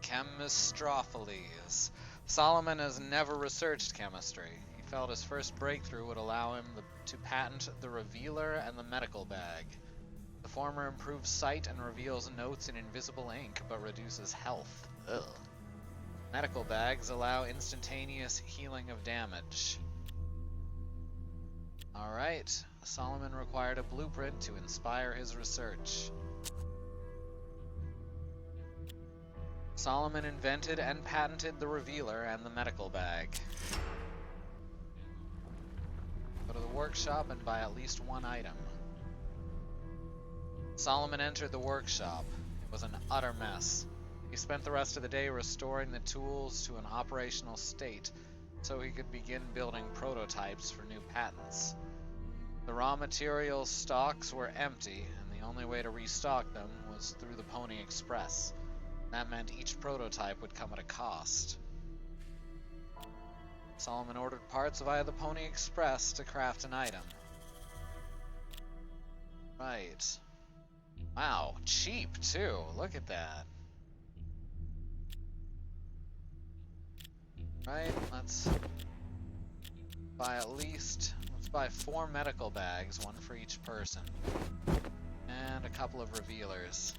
Chemistrophiles. Solomon has never researched chemistry. He felt his first breakthrough would allow him to patent the Revealer and the Medical Bag. The former improves sight and reveals notes in invisible ink, but reduces health. Ugh. Medical bags allow instantaneous healing of damage. Alright, Solomon required a blueprint to inspire his research. Solomon invented and patented the Revealer and the Medical Bag. Go to the workshop and buy at least one item. Solomon entered the workshop. It was an utter mess. He spent the rest of the day restoring the tools to an operational state so he could begin building prototypes for new patents. The raw materials stocks were empty, and the only way to restock them was through the Pony Express. That meant each prototype would come at a cost. Solomon ordered parts via the Pony Express to craft an item. Right. Wow, cheap too. Look at that. Right, let's buy let's buy 4 medical bags, one for each person. And a couple of revealers.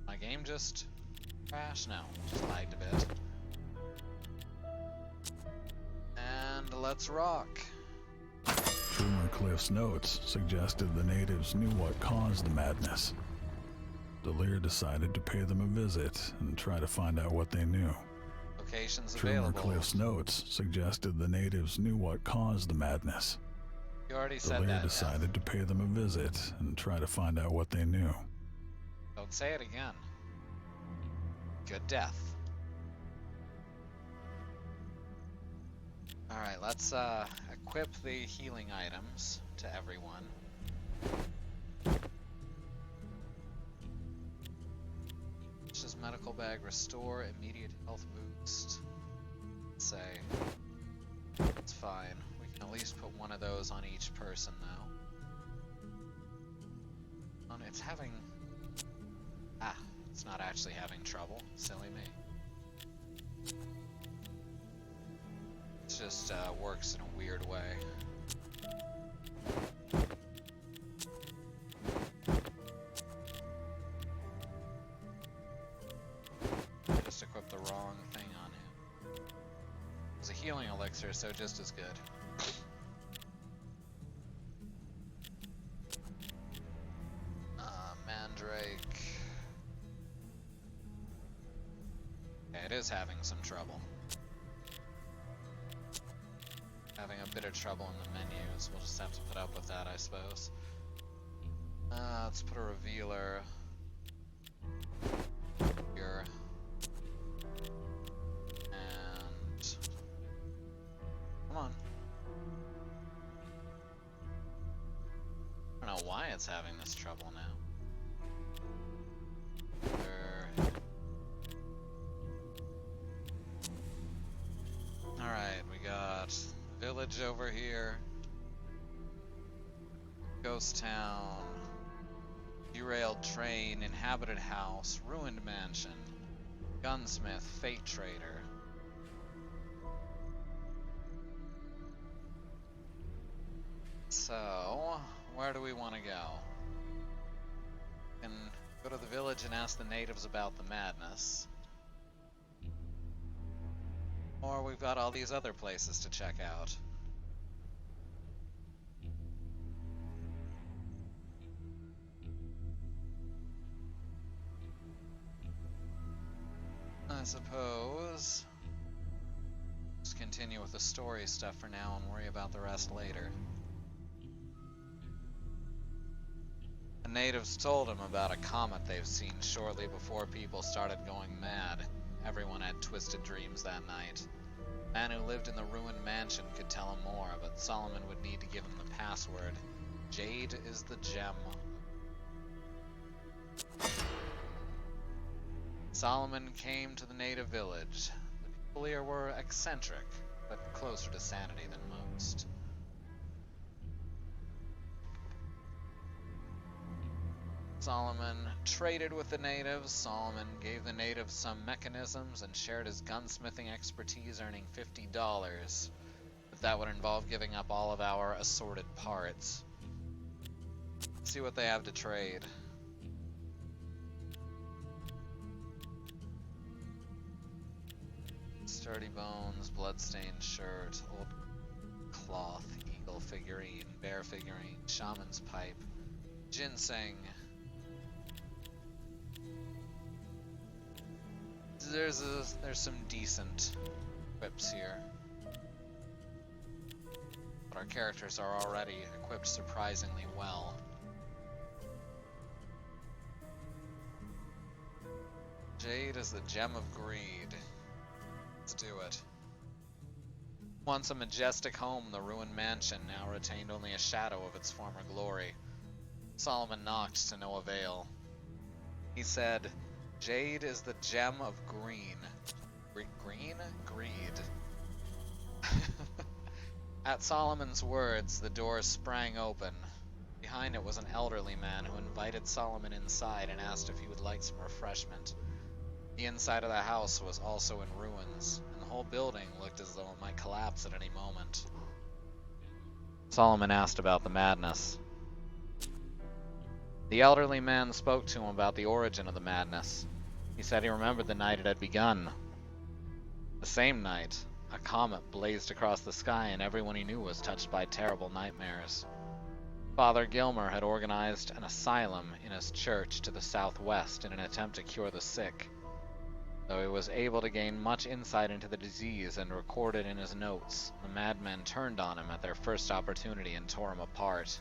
My game just crashed? No, just lagged a bit. And let's rock. Truman Cliff's notes suggested the natives knew what caused the madness. Delir decided to pay them a visit and try to find out what they knew. Locations Truman available. Cliff's notes suggested the natives knew what caused the madness. You already said Delir that. decided to pay them a visit and try to find out what they knew. Don't say it again. Good death. Alright, let's equip the healing items to everyone. Just medical bag, restore immediate health boost. Let's say it's fine. We can at least put one of those on each person now. Oh, it's having... it's not actually having trouble. Silly me. It's just works in a weird way. Just equipped the wrong thing on him. It was a healing elixir, so just as good. Mandrake. Yeah, it is having some trouble. Having a bit of trouble in the menus. We'll just have to put up with that, I suppose. Let's put a revealer here. And come on. I don't know why it's having this trouble now. Alright, we got village over here. Ghost town. Derailed train, inhabited house, ruined mansion, gunsmith, fate trader. So, where do we want to go? We can go to the village and ask the natives about the madness. Or we've got all these other places to check out. I suppose just continue with the story stuff for now and worry about the rest later. The natives told him about a comet they've seen shortly before people started going mad. Everyone had twisted dreams that night. The man who lived in the ruined mansion could tell him more, but Solomon would need to give him the password. Jade is the gem. Solomon came to the native village. The people here were eccentric, but closer to sanity than most. Solomon traded with the natives. Solomon gave the natives some mechanisms and shared his gunsmithing expertise, earning $50. But that would involve giving up all of our assorted parts. Let's see what they have to trade. Sturdy bones, bloodstained shirt, old cloth, eagle figurine, bear figurine, shaman's pipe, ginseng. There's some decent equips here. But our characters are already equipped surprisingly well. Jade is the gem of greed. Let's do it. Once a majestic home, the ruined mansion now retained only a shadow of its former glory. Solomon knocked to no avail. He said, "Jade is the gem of green." Green? Greed. At Solomon's words, the door sprang open. Behind it was an elderly man who invited Solomon inside and asked if he would like some refreshment. The inside of the house was also in ruins, and the whole building looked as though it might collapse at any moment. Solomon asked about the madness. The elderly man spoke to him about the origin of the madness. He said he remembered the night it had begun. The same night, a comet blazed across the sky and everyone he knew was touched by terrible nightmares. Father Gilmer had organized an asylum in his church to the southwest in an attempt to cure the sick. Though he was able to gain much insight into the disease and recorded in his notes, the madmen turned on him at their first opportunity and tore him apart.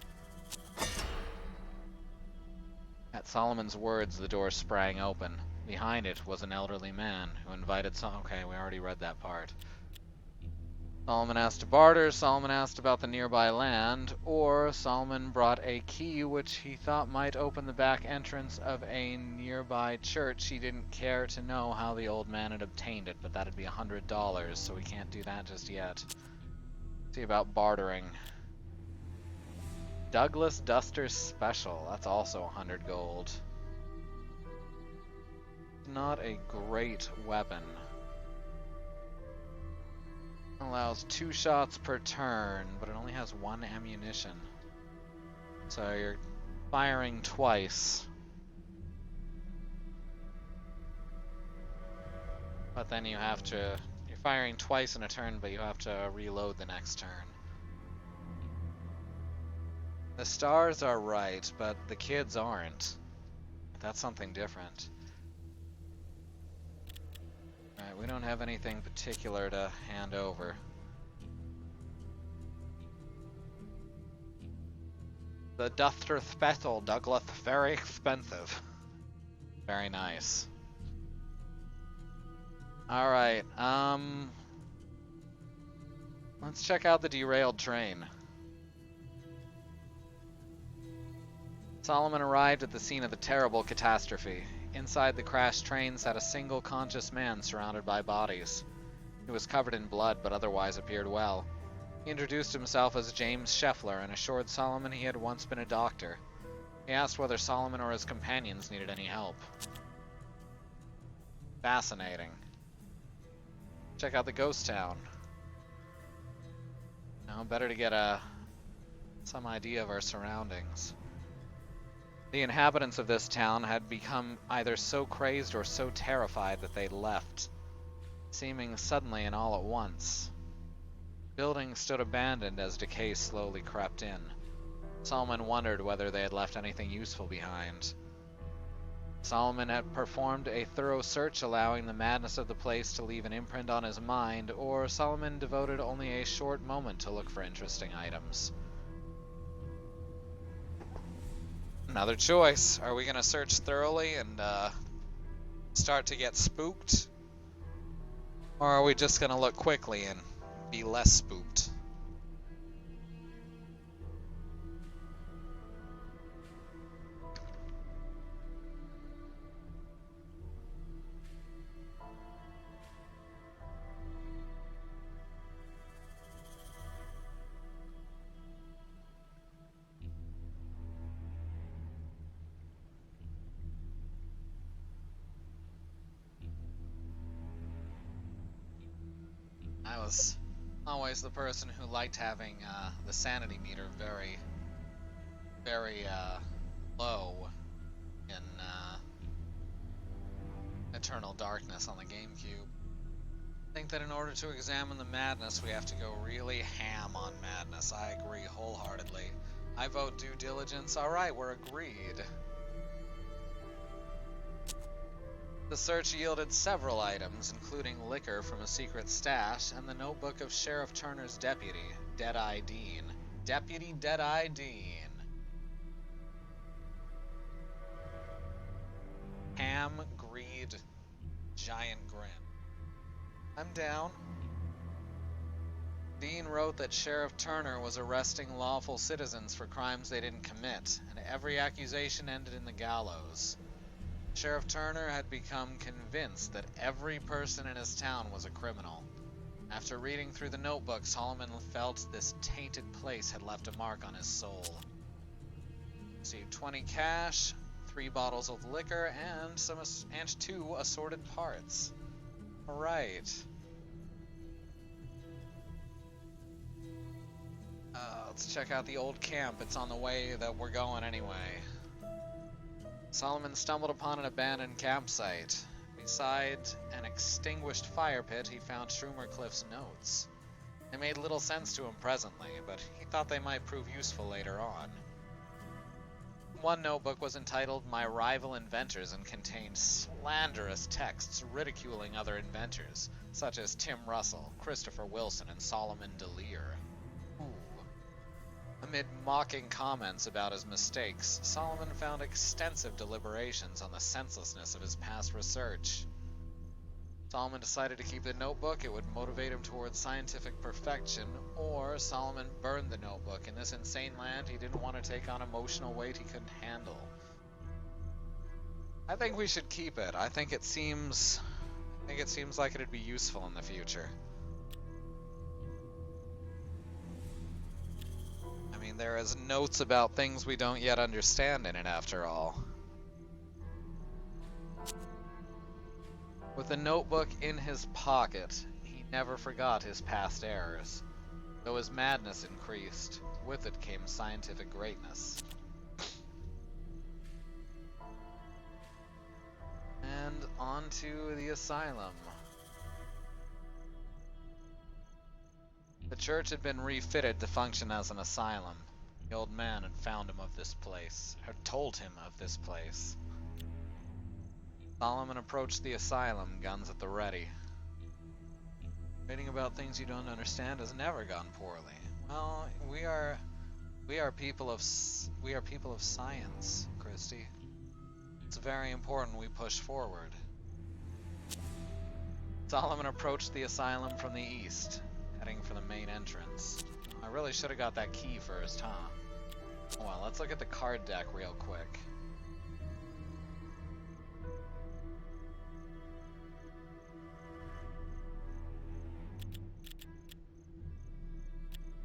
At Solomon's words, the door sprang open. Behind it was an elderly man who invited Okay, we already read that part. Solomon asked to barter, Solomon asked about the nearby land, or Solomon brought a key which he thought might open the back entrance of a nearby church. He didn't care to know how the old man had obtained it, but that'd be $100, so we can't do that just yet. See about bartering. Douglas Duster Special, that's also 100 gold. Not a great weapon. Allows 2 shots per turn, but it only has 1 ammunition. So you're firing twice. But then you're firing twice in a turn, but you have to reload the next turn. The stars are right, but the kids aren't. That's something different. Alright, we don't have anything particular to hand over. The Duster Special Douglas, very expensive. Very nice. Alright, let's check out the derailed train. Solomon arrived at the scene of the terrible catastrophe. Inside the crashed train sat a single conscious man surrounded by bodies. He was covered in blood, but otherwise appeared well. He introduced himself as James Scheffler and assured Solomon he had once been a doctor. He asked whether Solomon or his companions needed any help. Fascinating. Check out the ghost town. Now, better to get some idea of our surroundings. The inhabitants of this town had become either so crazed or so terrified that they left, seeming suddenly and all at once. Buildings stood abandoned as decay slowly crept in. Solomon wondered whether they had left anything useful behind. Solomon had performed a thorough search, allowing the madness of the place to leave an imprint on his mind, or Solomon devoted only a short moment to look for interesting items. Another choice. Are we going to search thoroughly and start to get spooked? Or are we just going to look quickly and be less spooked? I was always the person who liked having the sanity meter very, very low in Eternal Darkness on the GameCube. I think that in order to examine the madness, we have to go really ham on madness. I agree wholeheartedly. I vote due diligence. Alright, we're agreed. The search yielded several items, including liquor from a secret stash and the notebook of Sheriff Turner's deputy, Deadeye Dean. Deputy Deadeye Dean. Ham, greed, giant grin. I'm down. Dean wrote that Sheriff Turner was arresting lawful citizens for crimes they didn't commit, and every accusation ended in the gallows. Sheriff Turner had become convinced that every person in his town was a criminal. After reading through the notebook, Solomon felt this tainted place had left a mark on his soul. Received 20 cash, 3 bottles of liquor, and 2 assorted parts. Alright. Let's check out the old camp. It's on the way that we're going anyway. Solomon stumbled upon an abandoned campsite. Beside an extinguished fire pit, he found Schumercliff's notes. They made little sense to him presently, but he thought they might prove useful later on. One notebook was entitled My Rival Inventors and contained slanderous texts ridiculing other inventors, such as Tim Russell, Christopher Wilson, and Solomon DeLear. Amid mocking comments about his mistakes, Solomon found extensive deliberations on the senselessness of his past research. Solomon decided to keep the notebook. It would motivate him towards scientific perfection, or Solomon burned the notebook. In this insane land, he didn't want to take on emotional weight he couldn't handle. I think we should keep it. I think it seems like it'd be useful in the future. I mean, there is notes about things we don't yet understand in it, after all. With the notebook in his pocket, he Never forgot his past errors. Though his madness increased, with it came scientific greatness. And on to the asylum. The church had been refitted to function as an asylum. The old man had found him of this place, had told him of this place. Solomon approached the asylum, guns at the ready. Reading about things you don't understand has never gone poorly. Well, we are people of science, Christy. It's very important we push forward. Solomon approached the asylum from the east, heading for the main entrance. I really should have got that key first, huh? Well, let's look at the card deck real quick.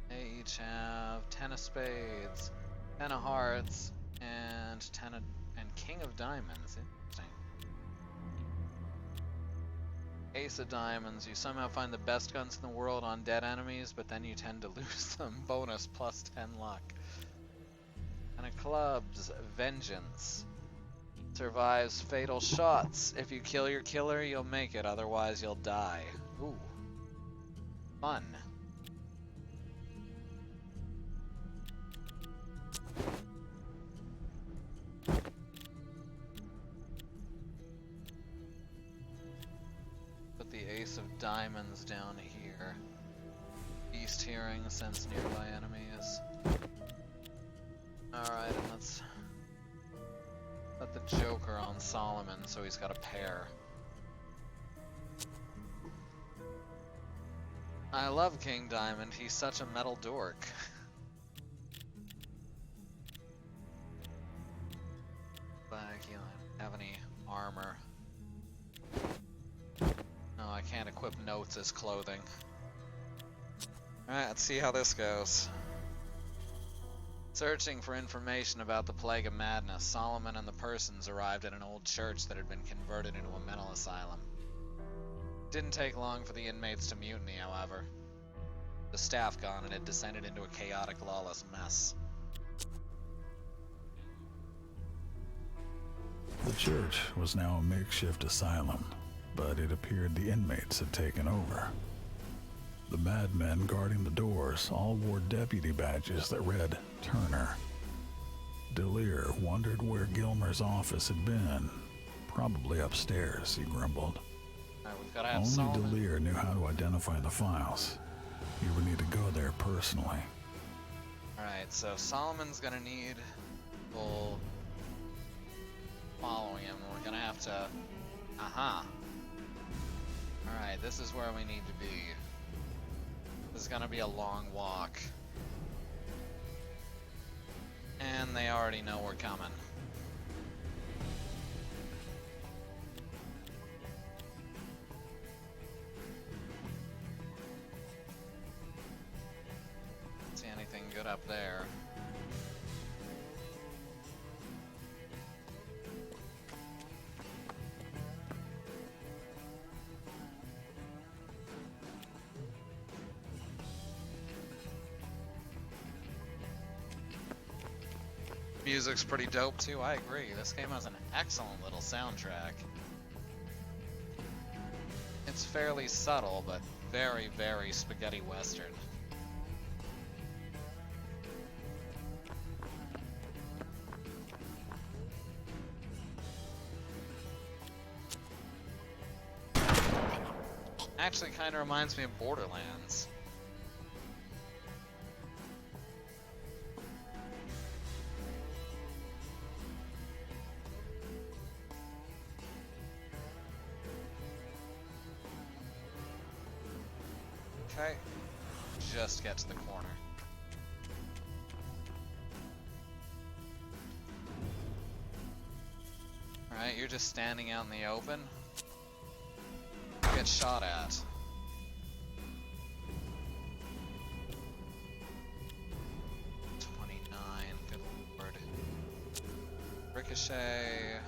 They each have 10 of spades, 10 of hearts, and king of diamonds. Interesting. Ace of diamonds. You somehow find the best guns in the world on dead enemies, but then you tend to lose them. Bonus plus 10 luck. And of clubs. Vengeance. Survives fatal shots. If you kill your killer, you'll make it. Otherwise, you'll die. Ooh. Fun. Put the ace of diamonds down here. Beast hearing sense nearby enemies. Alright, and let's put the Joker on Solomon so he's got a pair. I love King Diamond, he's such a metal dork. But you know, I don't have any armor. No, I can't equip notes as clothing. Alright, let's see how this goes. Searching for information about the Plague of Madness, Solomon and the persons arrived at an old church that had been converted into a mental asylum. It didn't take long for the inmates to mutiny, however. The staff gone, and it descended into a chaotic, lawless mess. The church was now a makeshift asylum, but it appeared the inmates had taken over. The madmen guarding the doors all wore deputy badges that read Turner. Delir wondered where Gilmer's office had been. Probably upstairs, he grumbled. Alright, we've gotta have Only Solomon. Delir knew how to identify the files. He would need to go there personally. Alright, so Solomon's gonna need people following him. We're gonna have to... Aha! Alright, this is where we need to be. This is gonna be a long walk. And they already know we're coming. Don't see anything good up there. Music's pretty dope too, I agree. This game has an excellent little soundtrack. It's fairly subtle, but very, very spaghetti western. Actually kind of reminds me of Borderlands. Okay, just get to the corner. Alright, you're just standing out in the open. Get shot at. Good lord. Ricochet.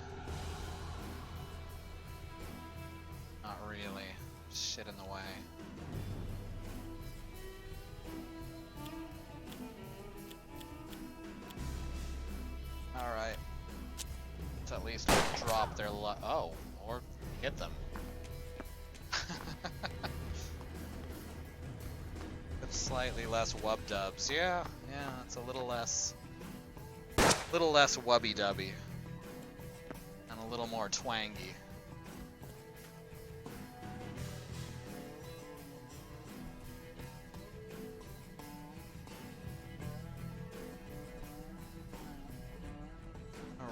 Not really. Shit in the way. swap their oh, or hit them. With slightly less wub dubs. Yeah, it's a little less wubby dubby. And a little more twangy.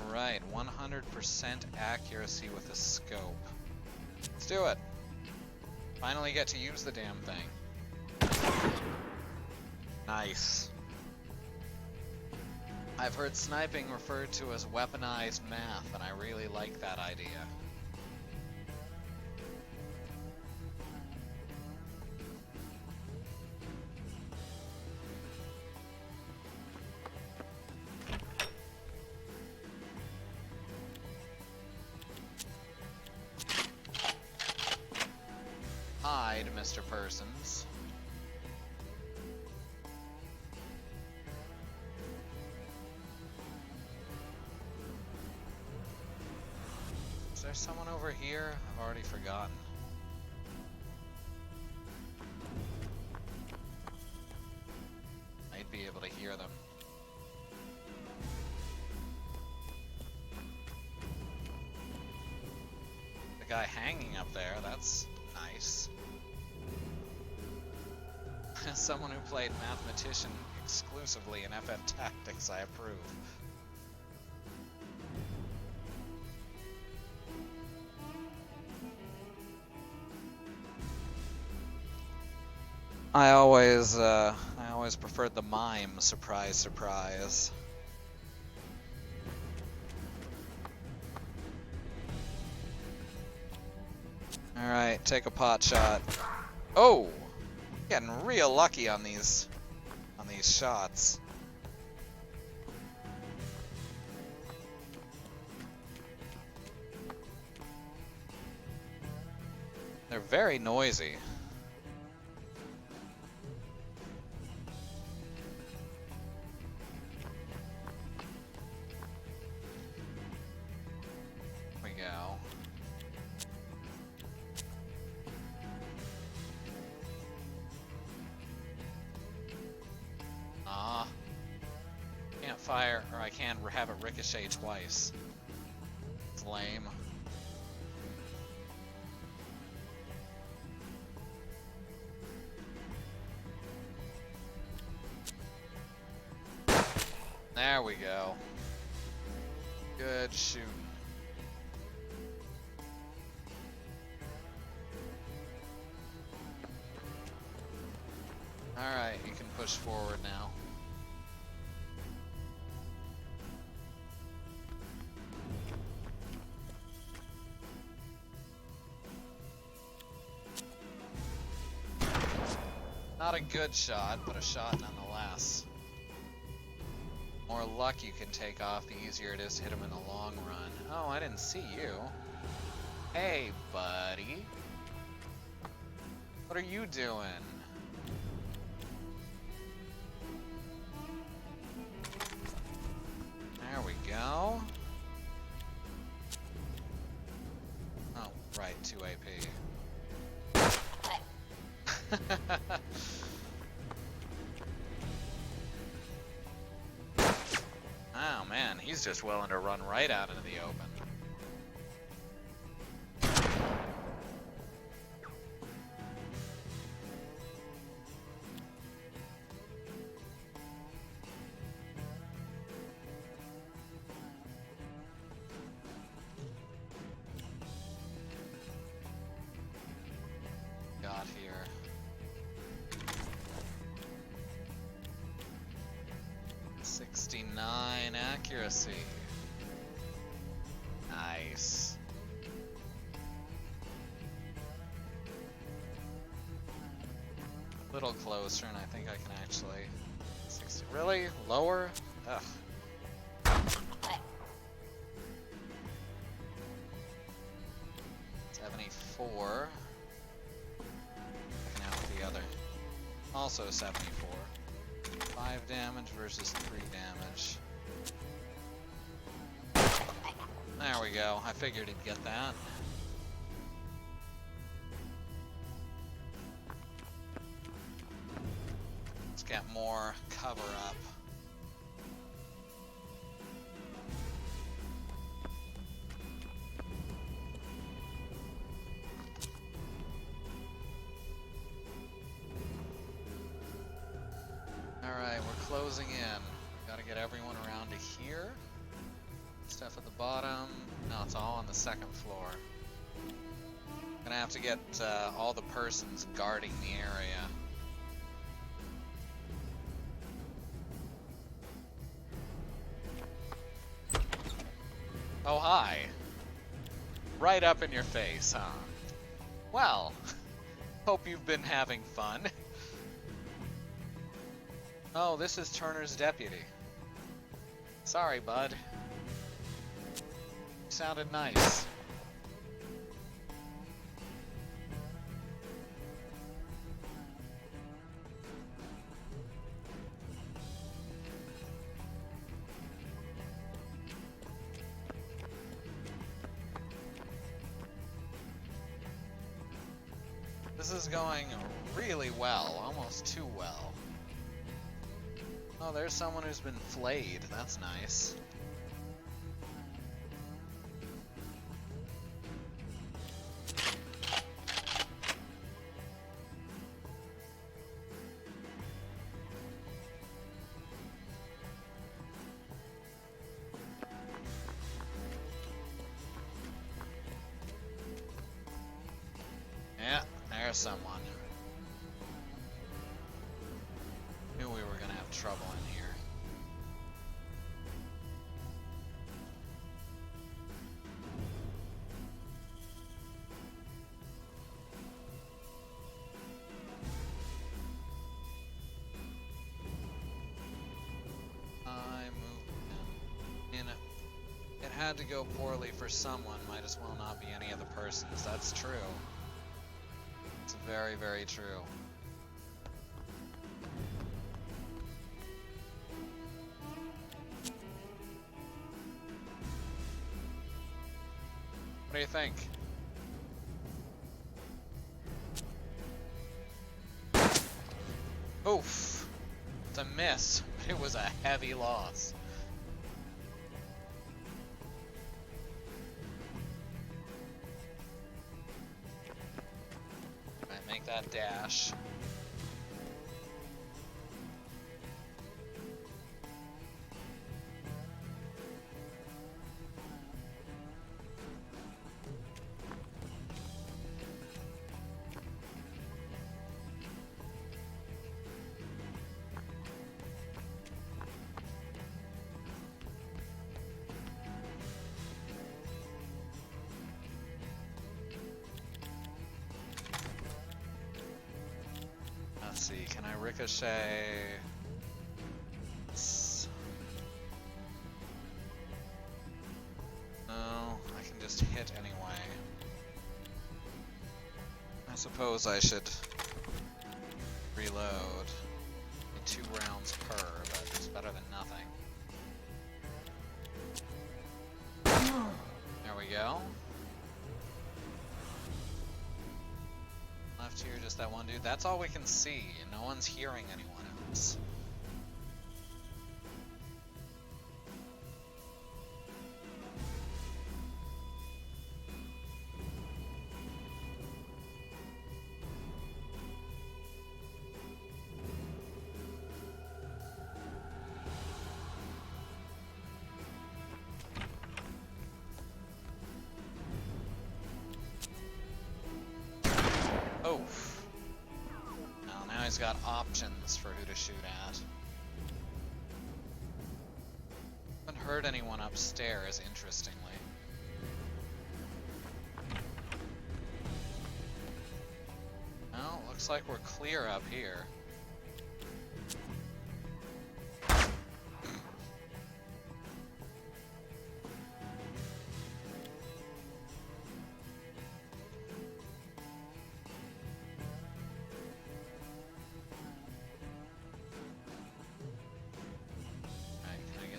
Alright, 100% accuracy with a scope. Let's do it. Finally get to use the damn thing. Nice. I've heard sniping referred to as weaponized math, and I really like that idea. Hide, Mr. Persons. Is there someone over here? I've already forgotten. I'd be able to hear them. The guy hanging up there, that's nice. As someone who played Mathematician exclusively in FF Tactics, I approve. I always preferred the mime, surprise, surprise. Alright, take a pot shot. Oh! Getting real lucky on these shots. They're very noisy. Here we go. Can't fire, or I can't have it ricochet twice. It's lame. There we go. Good shooting. Alright, you can push forward now. Not a good shot, but a shot nonetheless. More luck you can take off, the easier it is to hit him in the long run. Oh, I didn't see you. Hey, buddy. What are you doing? There we go. Oh, right, 2 AP. Oh man, he's just willing to run right out into the open. Got here. '69 accuracy. Nice. A little closer, and I think I can actually. 60. Really? Lower? Ugh. 74. Checking out the other. Also 74. 5 damage versus 3 damage. There we go. I figured he'd get that. Let's get more cover up. Alright, we're closing in. Gotta get everyone around to here. Stuff at the bottom. No, it's all on the second floor. Gonna have to get all the persons guarding the area. Oh, hi. Right up in your face, huh? Well, hope you've been having fun. Oh, this is Turner's deputy. Sorry, bud. Sounded nice. This is going really well, almost too well. Oh, there's someone who's been flayed. That's nice. Yeah, there's someone. Knew we were gonna have trouble in here. I moved in. It had to go poorly for someone. Might as well not be any of the persons. That's true. It's very, very true. What do you think? Oof. It's a miss, but it was a heavy loss. Alright, make that dash. Let's see, can I ricochet? No, I can just hit anyway. I suppose I should reload. 2 rounds per, but it's better than nothing. There we go. Left here, just that one dude. That's all we can see. No one's hearing anyone else. Oof. Now he's got options for who to shoot at. Haven't heard anyone upstairs, interestingly. Well, looks like we're clear up here.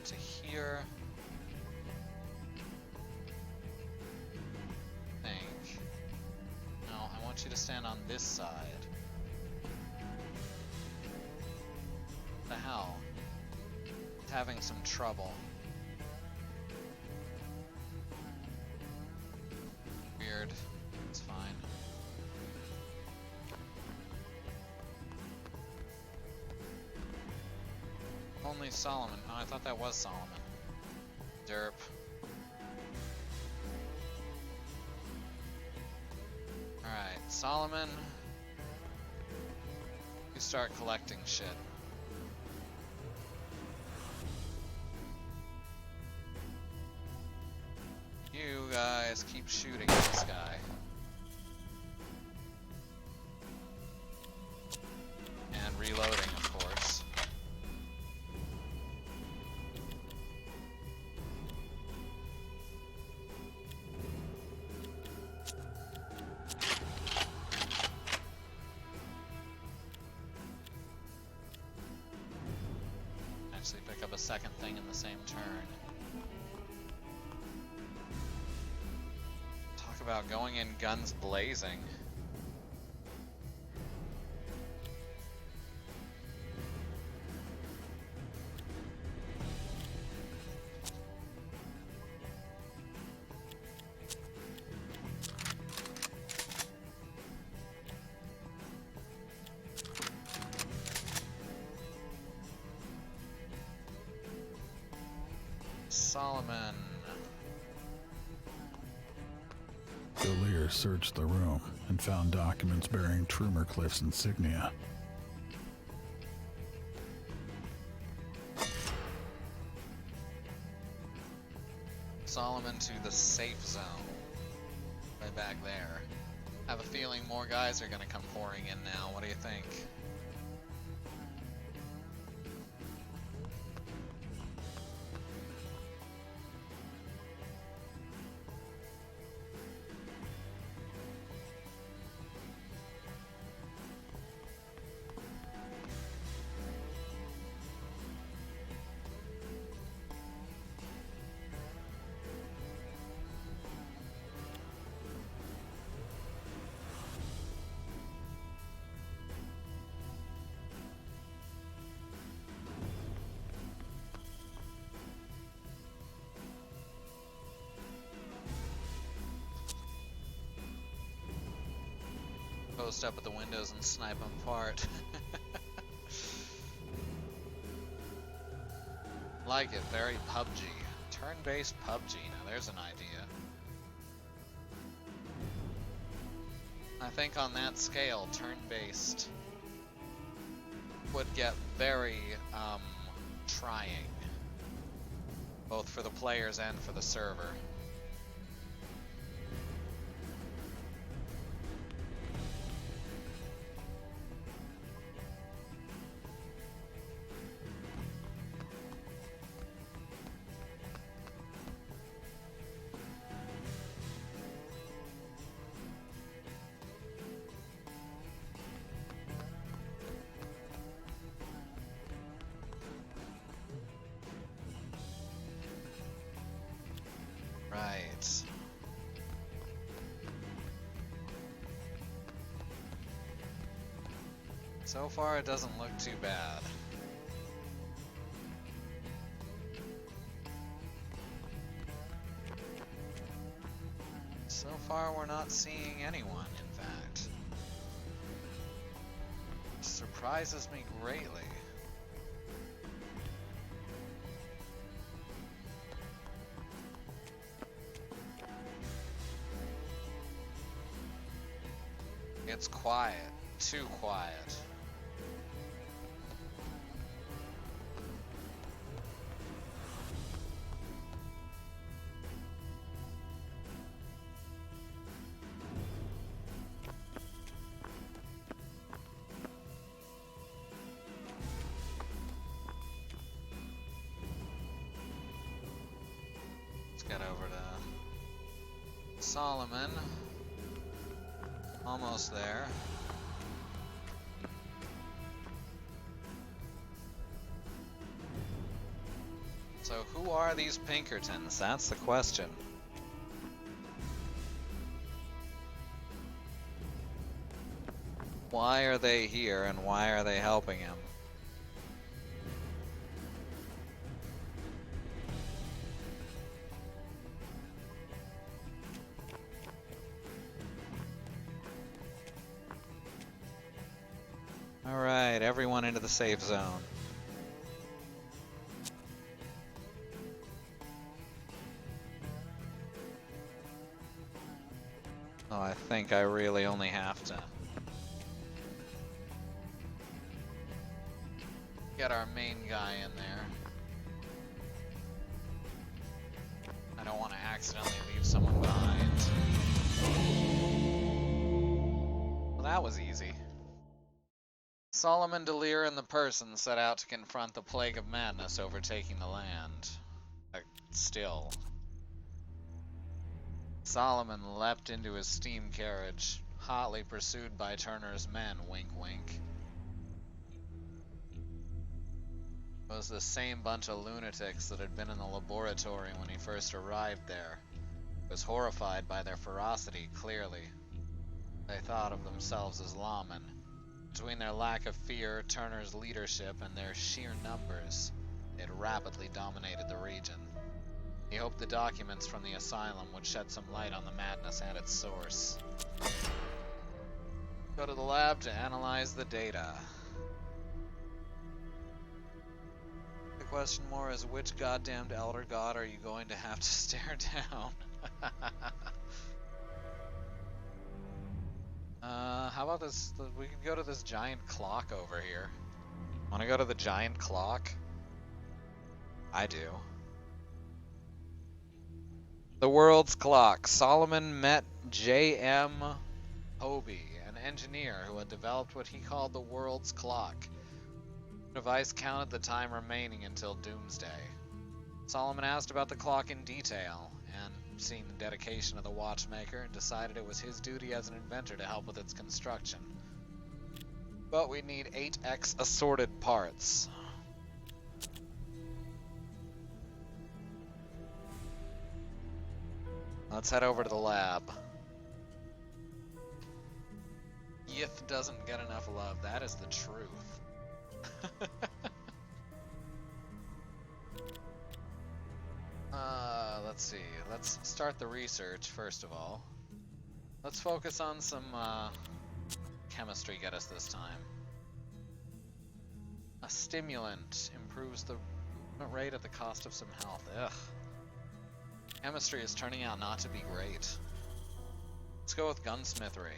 To here. you to stand on this side. What the hell? It's having some trouble. Weird. It's fine. Only Solomon. Oh, I thought that was Solomon. Derp. Alright, Solomon. You start collecting shit. You guys keep shooting at this guy. And reloading, of course. Actually pick up a second thing in the same turn. Talk about going in guns blazing. Solomon. Delir searched the room and found documents bearing Trumercliff's insignia. Solomon to the safe zone. Right back there. I have a feeling more guys are gonna come pouring in now. What do you think? Post up at the windows and snipe them apart. Like it, very PUBG. Turn-based PUBG, now there's an idea. I think on that scale, turn-based would get very, trying. Both for the players and for the server. Right. So far, it doesn't look too bad. So far, we're not seeing anyone, in fact. Surprises me greatly. It's quiet. Too quiet. Let's get over to Solomon. Almost there. So who are these Pinkertons? That's the question. Why are they here and why are they helping him? Alright, everyone into the safe zone. Oh, I think I really only have to get our main guy in there. I don't want to accidentally leave someone behind. Well, that was easy. Solomon Delir and the person set out to confront the plague of madness overtaking the land. Still. Solomon leapt into his steam carriage, hotly pursued by Turner's men, wink wink. It was the same bunch of lunatics that had been in the laboratory when he first arrived there. He was horrified by their ferocity, clearly. They thought of themselves as lawmen. Between their lack of fear, Turner's leadership, and their sheer numbers, they had rapidly dominated the region. He hoped the documents from the asylum would shed some light on the madness and its source. Go to the lab to analyze the data. The question more is, which goddamned elder god are you going to have to stare down? How about this? We can go to this giant clock over here. Want to go to the giant clock? I do. The world's clock. Solomon met J.M. Hobie, an engineer who had developed what he called the world's clock. The device counted the time remaining until doomsday. Solomon asked about the clock in detail, and seeing the dedication of the watchmaker, decided it was his duty as an inventor to help with its construction. But we need 8x assorted parts. Let's head over to the lab. Yith doesn't get enough love. That is the truth. Let's see. Let's start the research first of all. Let's focus on some chemistry get us this time. A stimulant improves the movement rate at the cost of some health. Ugh. Chemistry is turning out not to be great. Let's go with gunsmithery.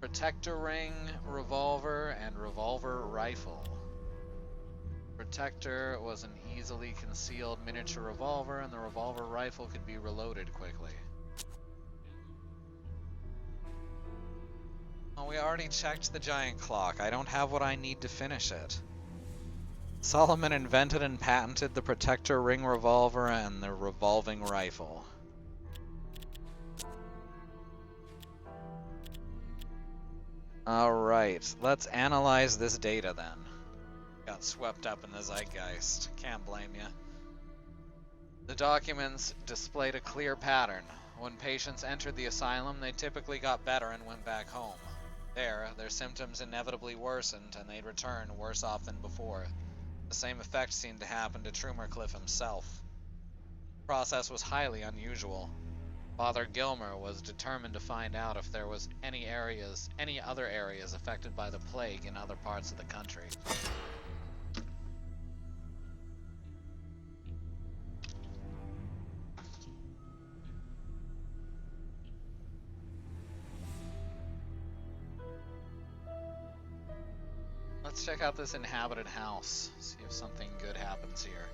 Protector ring, revolver, and revolver rifle. Protector was an easily concealed miniature revolver, and the revolver rifle could be reloaded quickly. Oh, we already checked the giant clock. I don't have what I need to finish it. Solomon invented and patented the Protector ring revolver and the revolving rifle. Alright, let's analyze this data then. Got swept up in the zeitgeist. Can't blame you. The documents displayed a clear pattern. When patients entered the asylum, they typically got better and went back home. There, their symptoms inevitably worsened and they'd return worse off than before. The same effect seemed to happen to Trumercliff himself. The process was highly unusual. Father Gilmer was determined to find out if there was any other areas affected by the plague in other parts of the country. Let's check out this inhabited house, see if something good happens here.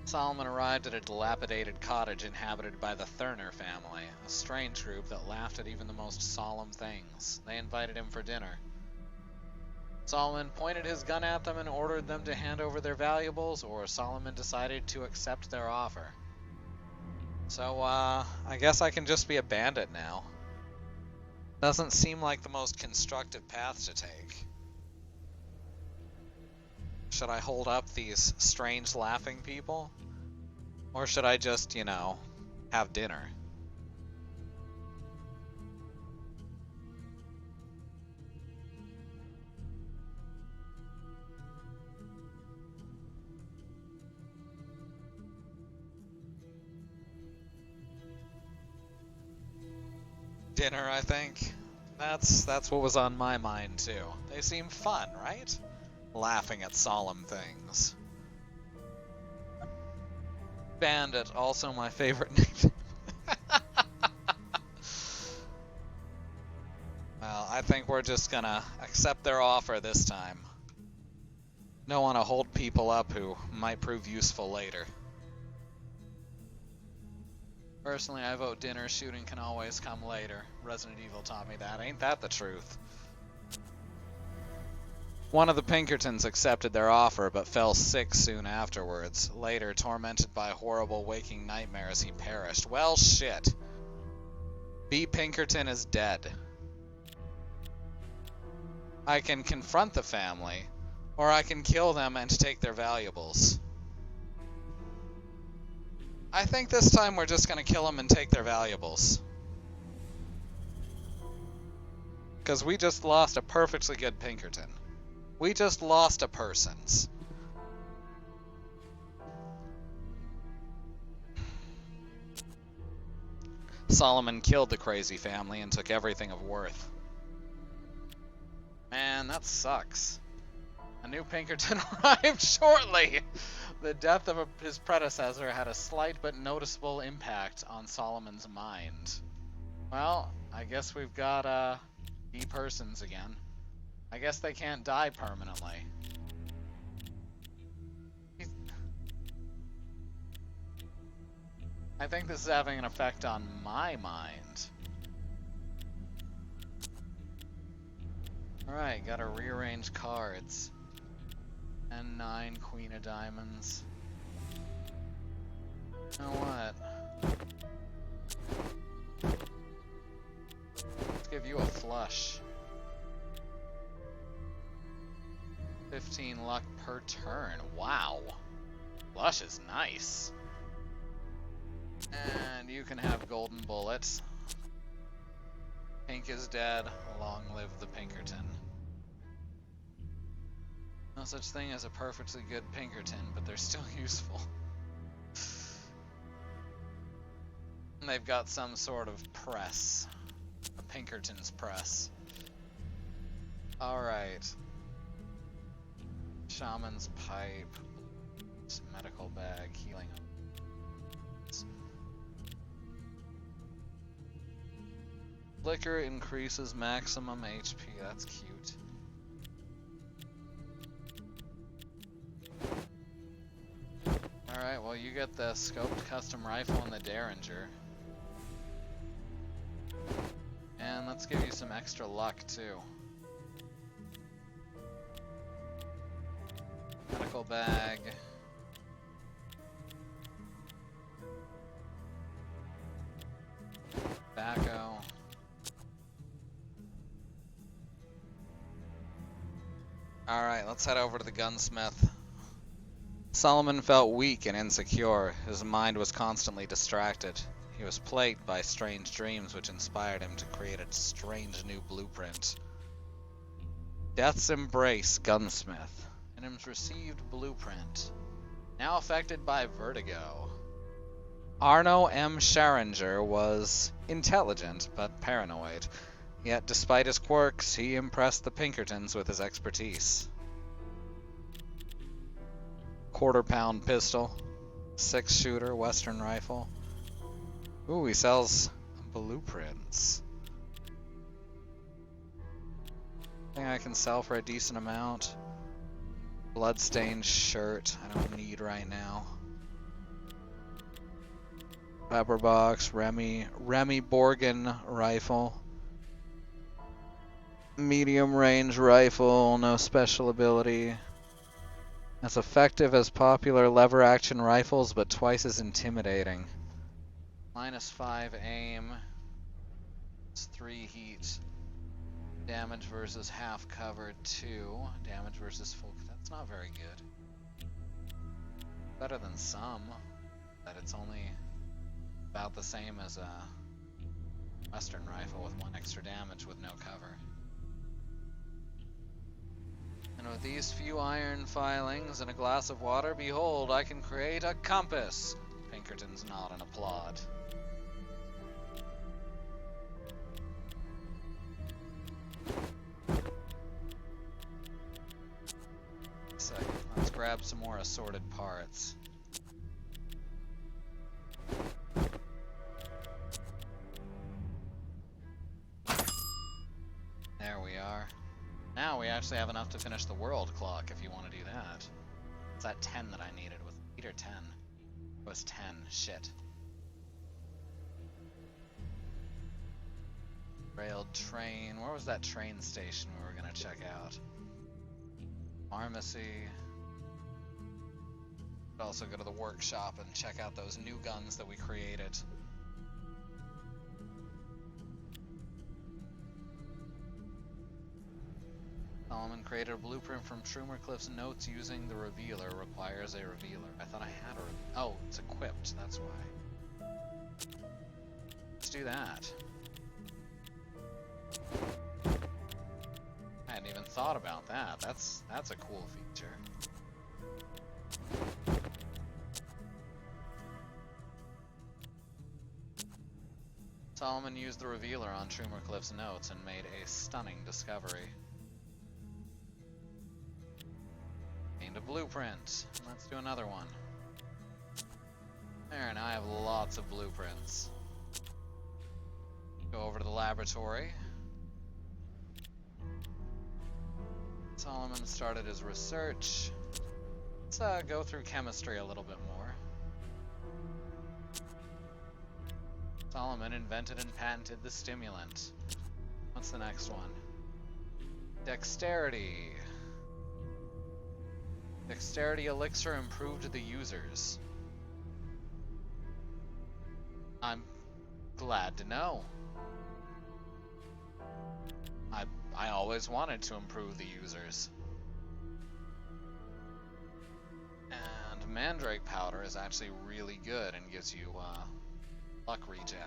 Solomon arrived at a dilapidated cottage inhabited by the Thurner family, a strange group that laughed at even the most solemn things. They invited him for dinner. Solomon pointed his gun at them and ordered them to hand over their valuables, or Solomon decided to accept their offer. So, I guess I can just be a bandit now. Doesn't seem like the most constructive path to take. Should I hold up these strange laughing people? Or should I just, have dinner? Dinner, I think. That's what was on my mind too. They seem fun, right? Laughing at solemn things. Bandit, also my favorite nickname. Well, I think we're just gonna accept their offer this time. Don't want to hold people up who might prove useful later. Personally, I vote dinner. Shooting can always come later. Resident Evil taught me that. Ain't that the truth? One of the Pinkertons accepted their offer, but fell sick soon afterwards. Later, tormented by horrible waking nightmares, he perished. Well, shit. B. Pinkerton is dead. I can confront the family, or I can kill them and take their valuables. I think this time we're just gonna kill them and take their valuables. Because we just lost a perfectly good Pinkerton. We just lost a person's. Solomon killed the crazy family and took everything of worth. Man, that sucks. A new Pinkerton arrived shortly! The death of his predecessor had a slight but noticeable impact on Solomon's mind. Well, I guess we've got, B-persons again. I guess they can't die permanently. I think this is having an effect on my mind. Alright, gotta rearrange cards. N9, Queen of Diamonds. You know what? Let's give you a flush. 15 luck per turn. Wow. Flush is nice. And you can have golden bullets. Pink is dead. Long live the Pinkerton. No such thing as a perfectly good Pinkerton, but they're still useful. And they've got some sort of press. A Pinkerton's press. Alright. Shaman's pipe. Medical bag. Healing. Flicker increases maximum HP. That's cute. Alright, well you get the scoped custom rifle and the Derringer. And let's give you some extra luck too. Medical bag. Tobacco. Alright, let's head over to the gunsmith. Solomon felt weak and insecure. His mind was constantly distracted. He was plagued by strange dreams which inspired him to create a strange new blueprint. Death's Embrace Gunsmith. An received blueprint. Now affected by vertigo. Arno M. Scharinger was intelligent but paranoid. Yet, despite his quirks, he impressed the Pinkertons with his expertise. Quarter-pound pistol, 6-shooter Western rifle. Ooh, he sells blueprints. I think I can sell for a decent amount. Bloodstained shirt, I don't need right now. Pepper box, Remy Borgen rifle. Medium range rifle, no special ability. As effective as popular lever action rifles, but twice as intimidating. -5 aim. It's 3 heat. Damage versus half cover 2. Damage versus full. That's not very good. Better than some, but it's only about the same as a Western rifle with 1 extra damage with no cover. And with these few iron filings and a glass of water, behold, I can create a compass. Pinkertons nod and applaud. grab some more assorted parts. There we are. Now we actually have enough to finish the world clock if you want to do that. It's that 10 that I needed. Was it 8 or 10? It was 10. Shit. Railed train. Where was that train station we were going to check out? Pharmacy. Could also go to the workshop and check out those new guns that we created. Solomon created a blueprint from Trumercliff's notes using the revealer. Requires a revealer. I thought I had a... Oh, it's equipped. That's why. Let's do that. I hadn't even thought about that. That's a cool feature. Solomon used the revealer on Trumercliff's notes and made a stunning discovery. Gained a blueprint. Let's do another one. There, now I have lots of blueprints. Go over to the laboratory. Solomon started his research. Let's go through chemistry a little bit more. Solomon invented and patented the stimulant. What's the next one? Dexterity. Dexterity elixir improved the users. I'm glad to know. I always wanted to improve the users. And Mandrake powder is actually really good and gives you luck regen.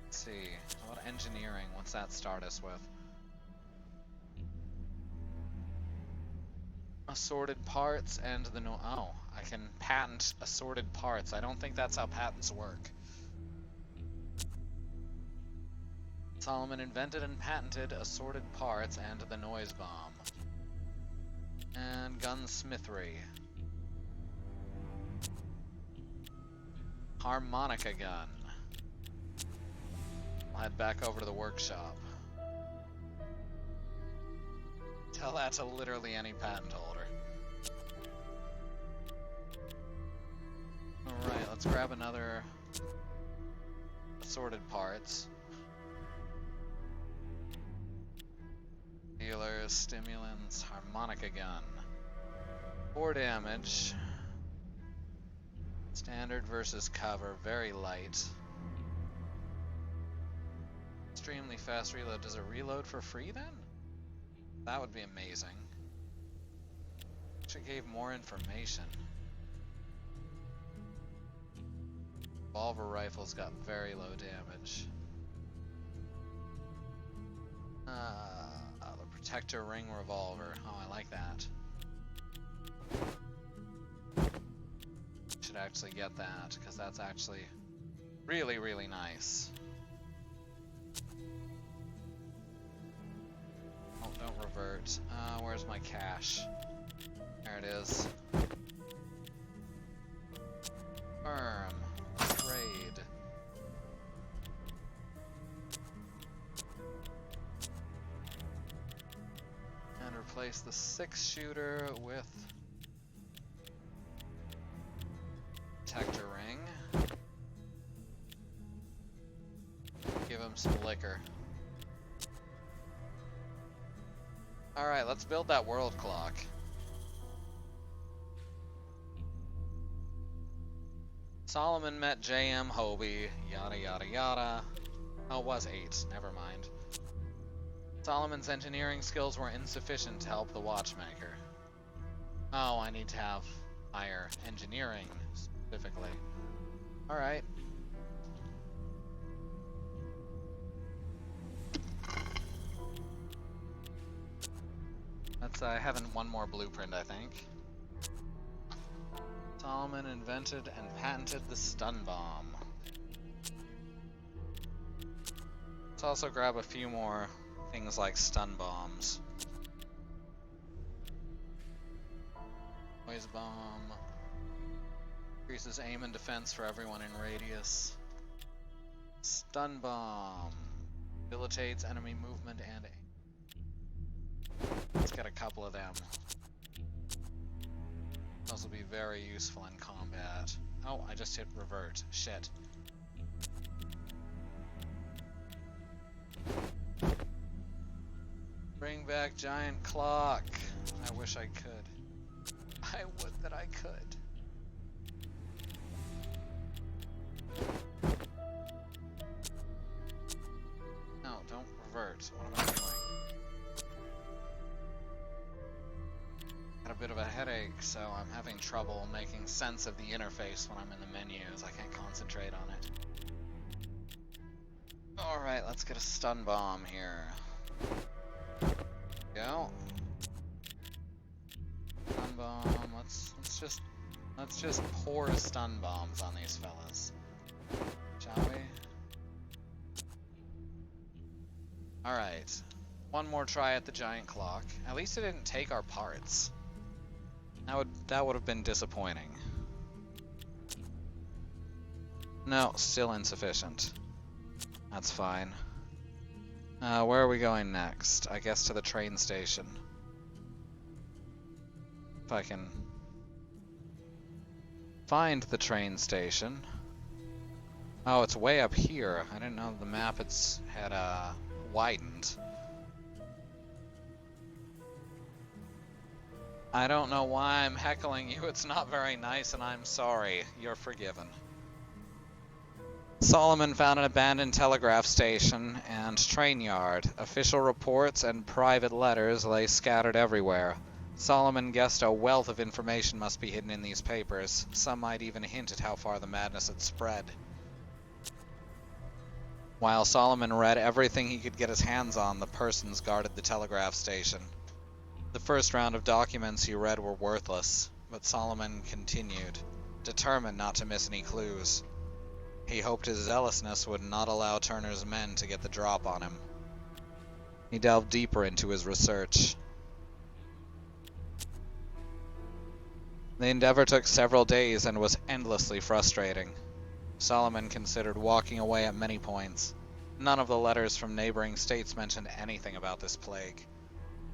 Let's see, what engineering? What's that start us with? Assorted parts and the oh, I can patent assorted parts. I don't think that's how patents work. Solomon invented and patented assorted parts and the noise bomb. And gunsmithery. Harmonica gun. I'll head back over to the workshop. Tell that to literally any patent holder. Alright, let's grab another assorted parts. Healers, stimulants, harmonica gun. 4 damage. Standard versus cover, very light. Extremely fast reload. Does it reload for free then? That would be amazing. Should gave more information. Revolver rifles got very low damage. The Protector Ring Revolver. Oh, I like that. Should actually get that, because that's actually really, really nice. Oh, don't revert. Where's my cash? There it is. Firm. Trade. And replace the 6-shooter with Protector Ring. Give him some liquor. Alright, let's build that world clock. Solomon met J.M. Hobie, yada yada yada. Oh, it was 8, never mind. Solomon's engineering skills were insufficient to help the watchmaker. Oh, I need to have higher engineering, specifically. Alright. Let's have one more blueprint, I think. Solomon invented and patented the stun bomb. Let's also grab a few more things like stun bombs. Noise bomb. Increases aim and defense for everyone in radius. Stun bomb. Debilitates enemy movement and aim. Let's get a couple of them. Those will be very useful in combat. Oh, I just hit revert. Shit. Bring back giant clock. I wish I could. I would that I could. No, don't revert. What am I doing? Got a bit of a headache, so I'm having trouble making sense of the interface when I'm in the menus. I can't concentrate on it. Alright, let's get a stun bomb here. Go. Stun bomb. Let's just pour stun bombs on these fellas. Shall we? Alright. One more try at the giant clock. At least it didn't take our parts. That would have been disappointing. No, still insufficient. That's fine. Where are we going next? I guess to the train station. If I can find the train station. Oh, it's way up here. I didn't know the map had widened. I don't know why I'm heckling you. It's not very nice, and I'm sorry. You're forgiven. Solomon found an abandoned telegraph station and train yard. Official reports and private letters lay scattered everywhere. Solomon guessed a wealth of information must be hidden in these papers. Some might even hint at how far the madness had spread. While Solomon read everything he could get his hands on, the persons guarded the telegraph station. The first round of documents he read were worthless, but Solomon continued, determined not to miss any clues. He hoped his zealousness would not allow Turner's men to get the drop on him. He delved deeper into his research. The endeavor took several days and was endlessly frustrating. Solomon considered walking away at many points. None of the letters from neighboring states mentioned anything about this plague.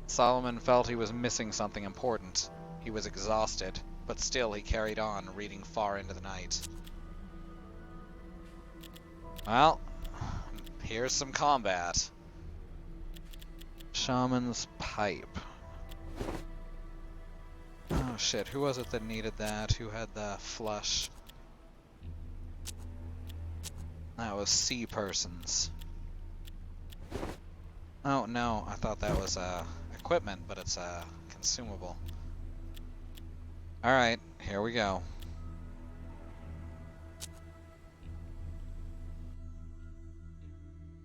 Solomon felt he was missing something important. He was exhausted, but still he carried on, reading far into the night. Well, here's some combat. Shaman's pipe. Oh shit, who was it that needed that? Who had the flush? That was C persons. Oh no, I thought that was equipment, but it's consumable. Alright, here we go.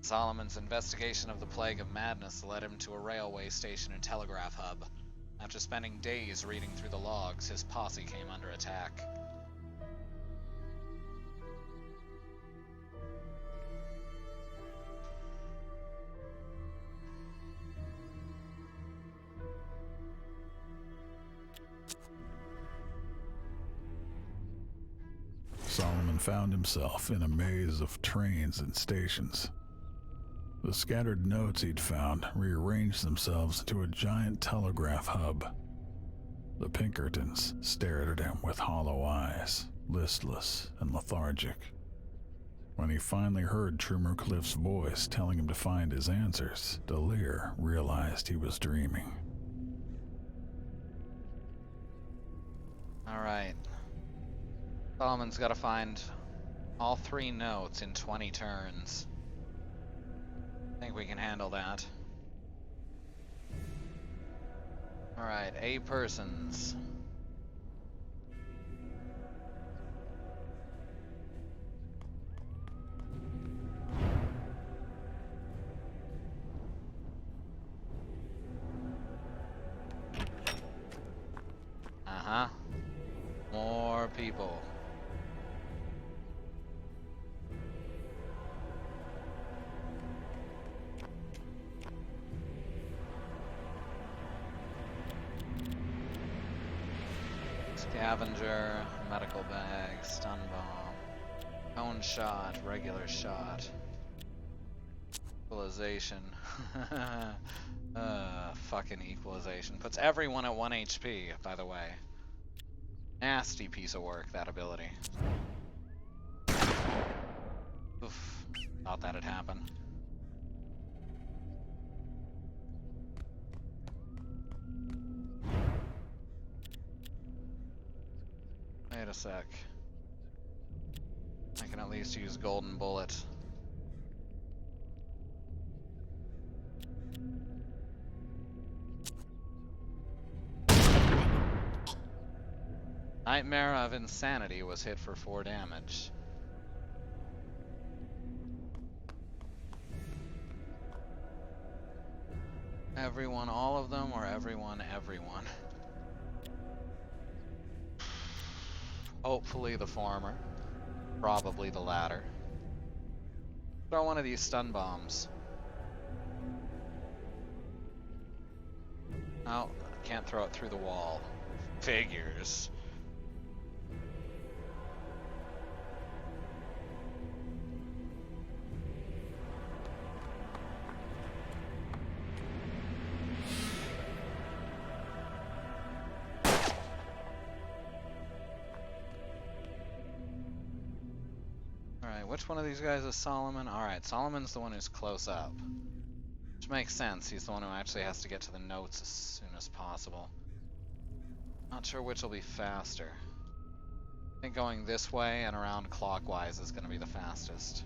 Solomon's investigation of the plague of madness led him to a railway station and telegraph hub. After spending days reading through the logs, his posse came under attack. Solomon found himself in a maze of trains and stations. The scattered notes he'd found rearranged themselves into a giant telegraph hub. The Pinkertons stared at him with hollow eyes, listless and lethargic. When he finally heard Trimmer Cliff's voice telling him to find his answers, Delir realized he was dreaming. Alright. Solomon's got to find all 3 notes in 20 turns. I think we can handle that. Alright, A persons. Uh-huh. More people. Scavenger, medical bag, stun bomb, cone shot, regular shot, equalization. Fucking equalization. Puts everyone at 1 HP, by the way. Nasty piece of work, that ability. Oof. Thought that'd happen. Wait a sec. I can at least use Golden Bullet. Nightmare of Insanity was hit for 4 damage. Everyone, all of them, or everyone, everyone? Hopefully the former. Probably the latter. Throw one of these stun bombs. Oh, can't throw it through the wall. Figures. Which one of these guys is Solomon? Alright, Solomon's the one who's close up. Which makes sense, he's the one who actually has to get to the notes as soon as possible. Not sure which will be faster. I think going this way and around clockwise is going to be the fastest.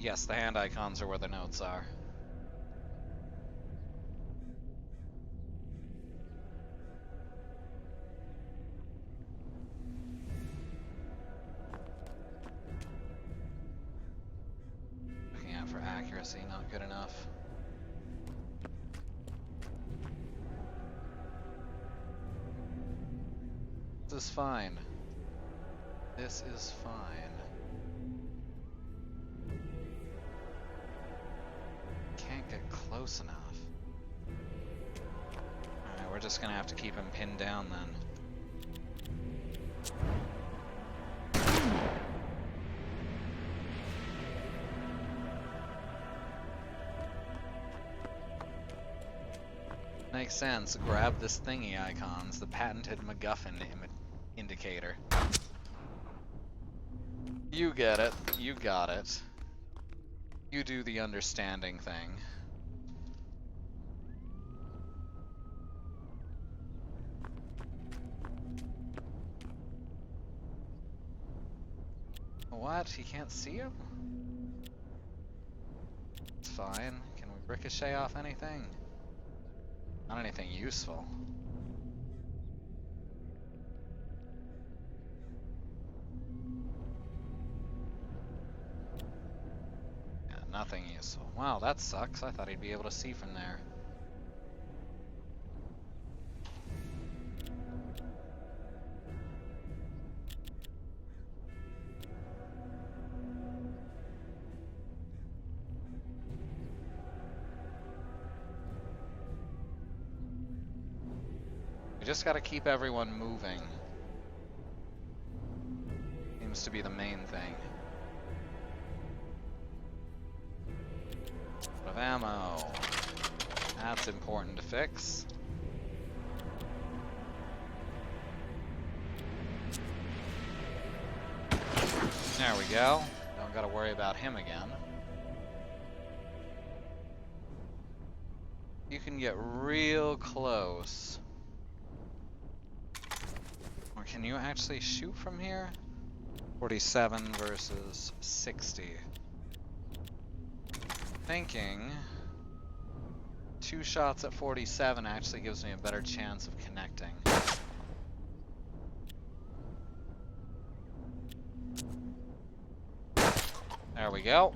Yes, the hand icons are where the notes are. Looking out for accuracy, not good enough. This is fine. This is fine. Get close enough. Alright, we're just gonna have to keep him pinned down then. Makes sense. Grab this thingy icons, the patented MacGuffin indicator. You get it. You got it. You do the understanding thing. What? He can't see him? It's fine. Can we ricochet off anything? Not anything useful. Yeah, nothing useful. Wow, that sucks. I thought he'd be able to see from there. Just gotta keep everyone moving. Seems to be the main thing. Out of ammo. That's important to fix. There we go. Don't gotta worry about him again. You can get real close. Or can you actually shoot from here? 47 versus 60. Thinking 2 shots at 47 actually gives me a better chance of connecting. There we go.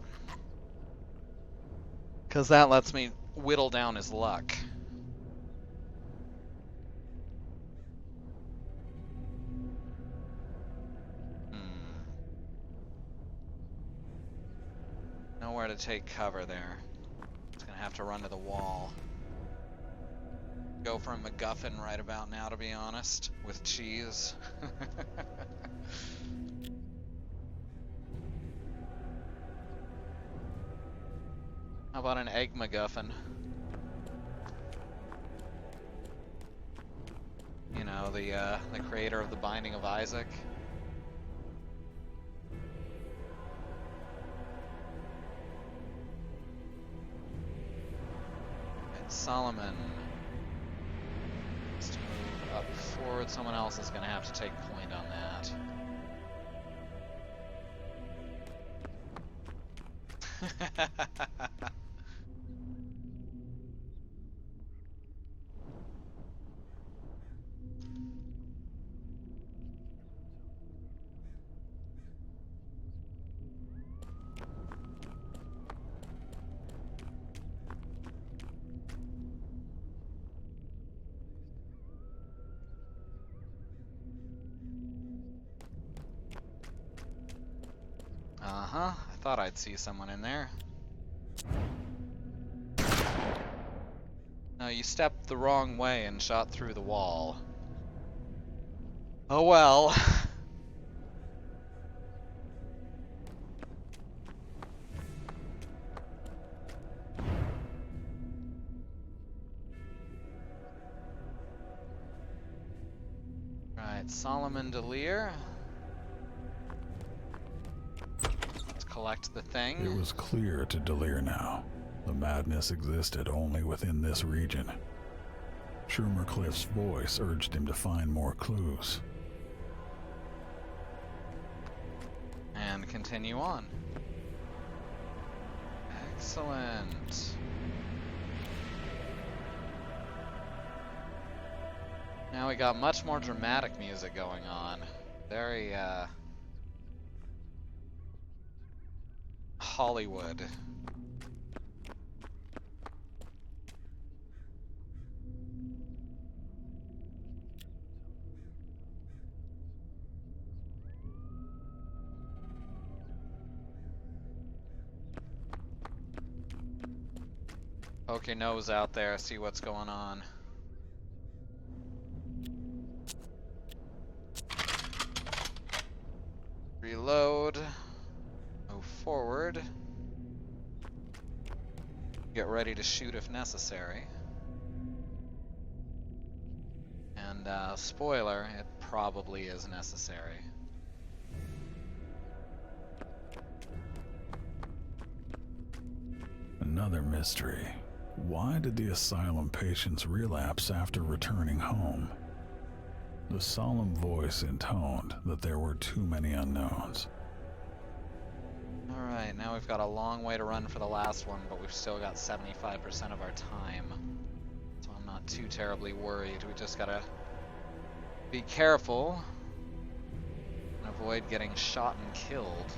Because that lets me whittle down his luck. Nowhere to take cover there. Just gonna have to run to the wall. Go for a MacGuffin right about now, to be honest, with cheese. How about an egg MacGuffin? You know, the creator of The Binding of Isaac. And Solomon. Let's move up forward. Someone else is going to have to take point on that. Uh-huh, I thought I'd see someone in there. No, you stepped the wrong way and shot through the wall. Oh well. Right, Solomon Delir. Collect the thing. It was clear to Delir now. The madness existed only within this region. Schumercliff's voice urged him to find more clues. And continue on. Excellent. Now we got much more dramatic music going on. Very, Hollywood. Poke your nose out there, see what's going on. Reload. Move forward. Get ready to shoot if necessary. And spoiler, it probably is necessary. Another mystery. Why did the asylum patients relapse after returning home? The solemn voice intoned that there were too many unknowns. Alright, now we've got a long way to run for the last one, but we've still got 75% of our time. So I'm not too terribly worried. We just gotta be careful and avoid getting shot and killed.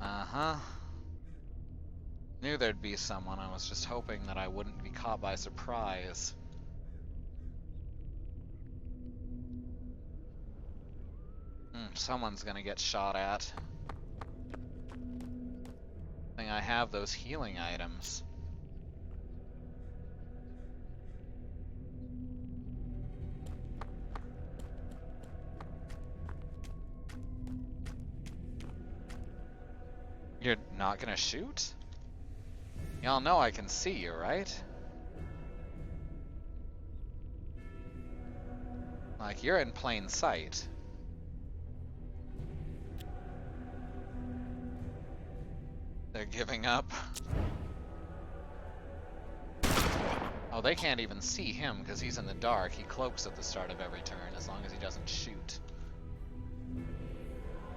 Uh-huh. Knew there'd be someone. I was just hoping that I wouldn't be caught by surprise. Someone's gonna get shot at. I think I have those healing items. You're not gonna shoot? Y'all know I can see you, right? Like, you're in plain sight. They're giving up. Oh, they can't even see him because he's in the dark. He cloaks at the start of every turn as long as he doesn't shoot.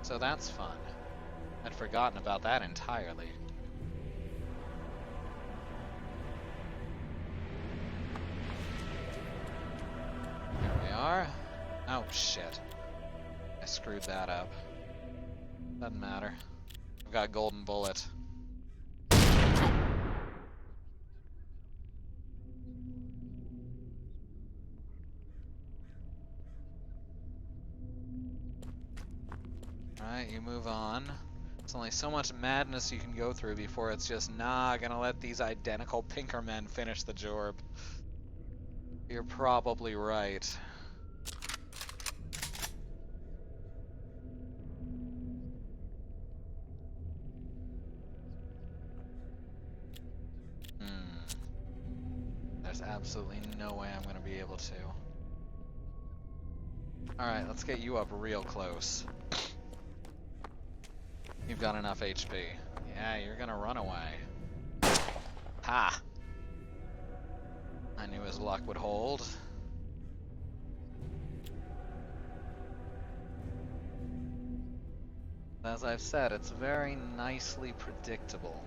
So that's fun. I'd forgotten about that entirely. There we are. Oh, shit. I screwed that up. Doesn't matter. I've got golden bullet. Alright, you move on. There's only so much madness you can go through before it's just, nah, gonna let these identical pinker men finish the job. You're probably right. There's absolutely no way I'm gonna be able to. Alright, let's get you up real close. You've got enough HP. Yeah, you're gonna run away. Ha! I knew his luck would hold. As I've said, it's very nicely predictable.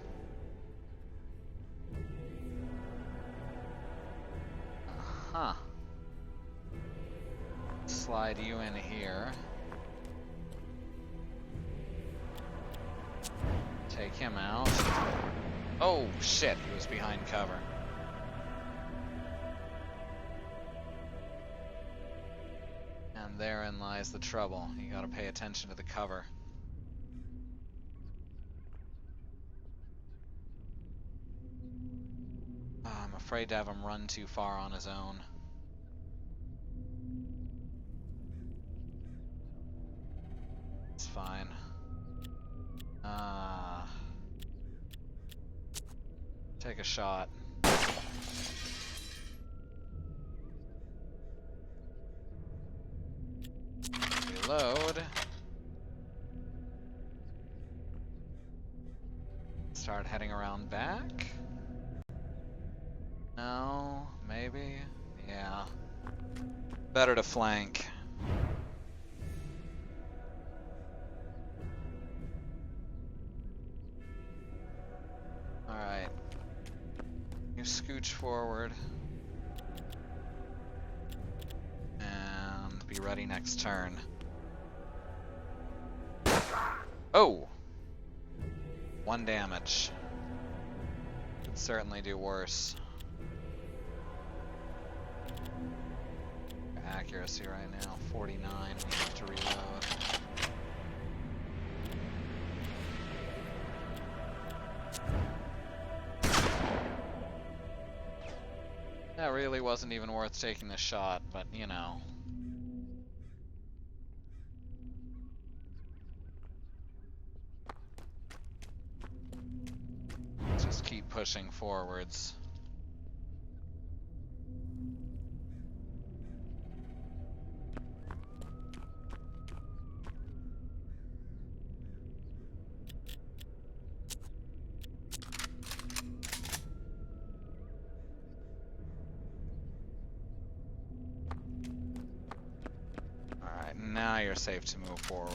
Huh. Slide you in here. Take him out. Oh shit, he was behind cover. And therein lies the trouble. You gotta pay attention to the cover. I'm afraid to have him run too far on his own. It's fine. Take a shot. Reload. Start heading around back. No, maybe. Yeah. Better to flank. Alright. You scooch forward. And be ready next turn. Oh! 1 damage. Could certainly do worse. Accuracy right now, 49. We have to reload. That really wasn't even worth taking the shot, but you know. Let's just keep pushing forwards. Now you're safe to move forward.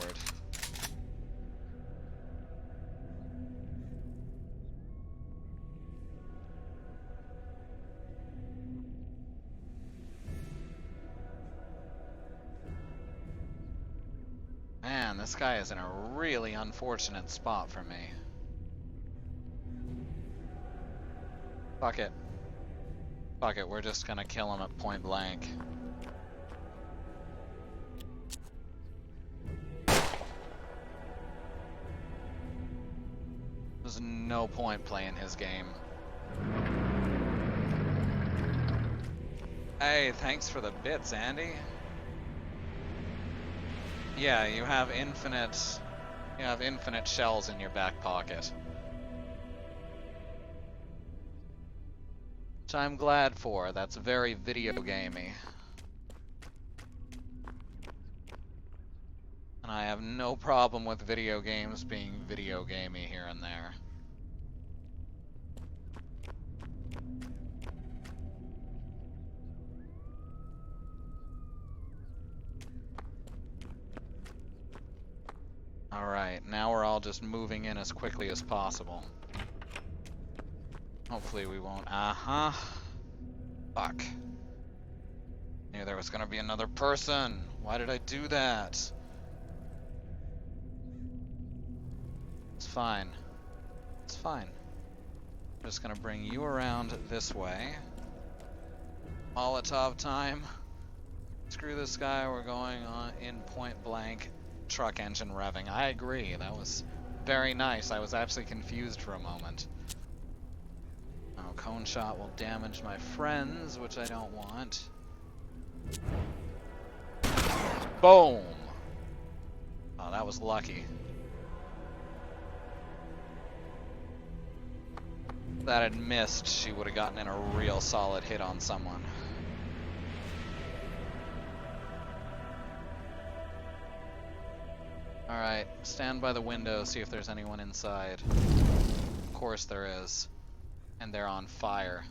Man, this guy is in a really unfortunate spot for me. Fuck it. Fuck it, we're just gonna kill him at point blank. There's no point playing his game. Hey, thanks for the bits, Andy. Yeah, you have infinite shells in your back pocket. Which I'm glad for. That's very video gamey. And I have no problem with video games being video gamey here and there. Alright, now we're all just moving in as quickly as possible. Hopefully we won't. Fuck. Knew there was gonna be another person. Why did I do that? It's fine. It's fine. I'm just gonna bring you around this way. Molotov time. Screw this guy, we're going on in point blank truck engine revving. I agree, that was very nice. I was actually confused for a moment. Oh, cone shot will damage my friends, which I don't want. Boom! Oh, that was lucky. If that had missed, she would have gotten in a real solid hit on someone. Alright, stand by the window, see if there's anyone inside. Of course there is. And they're on fire.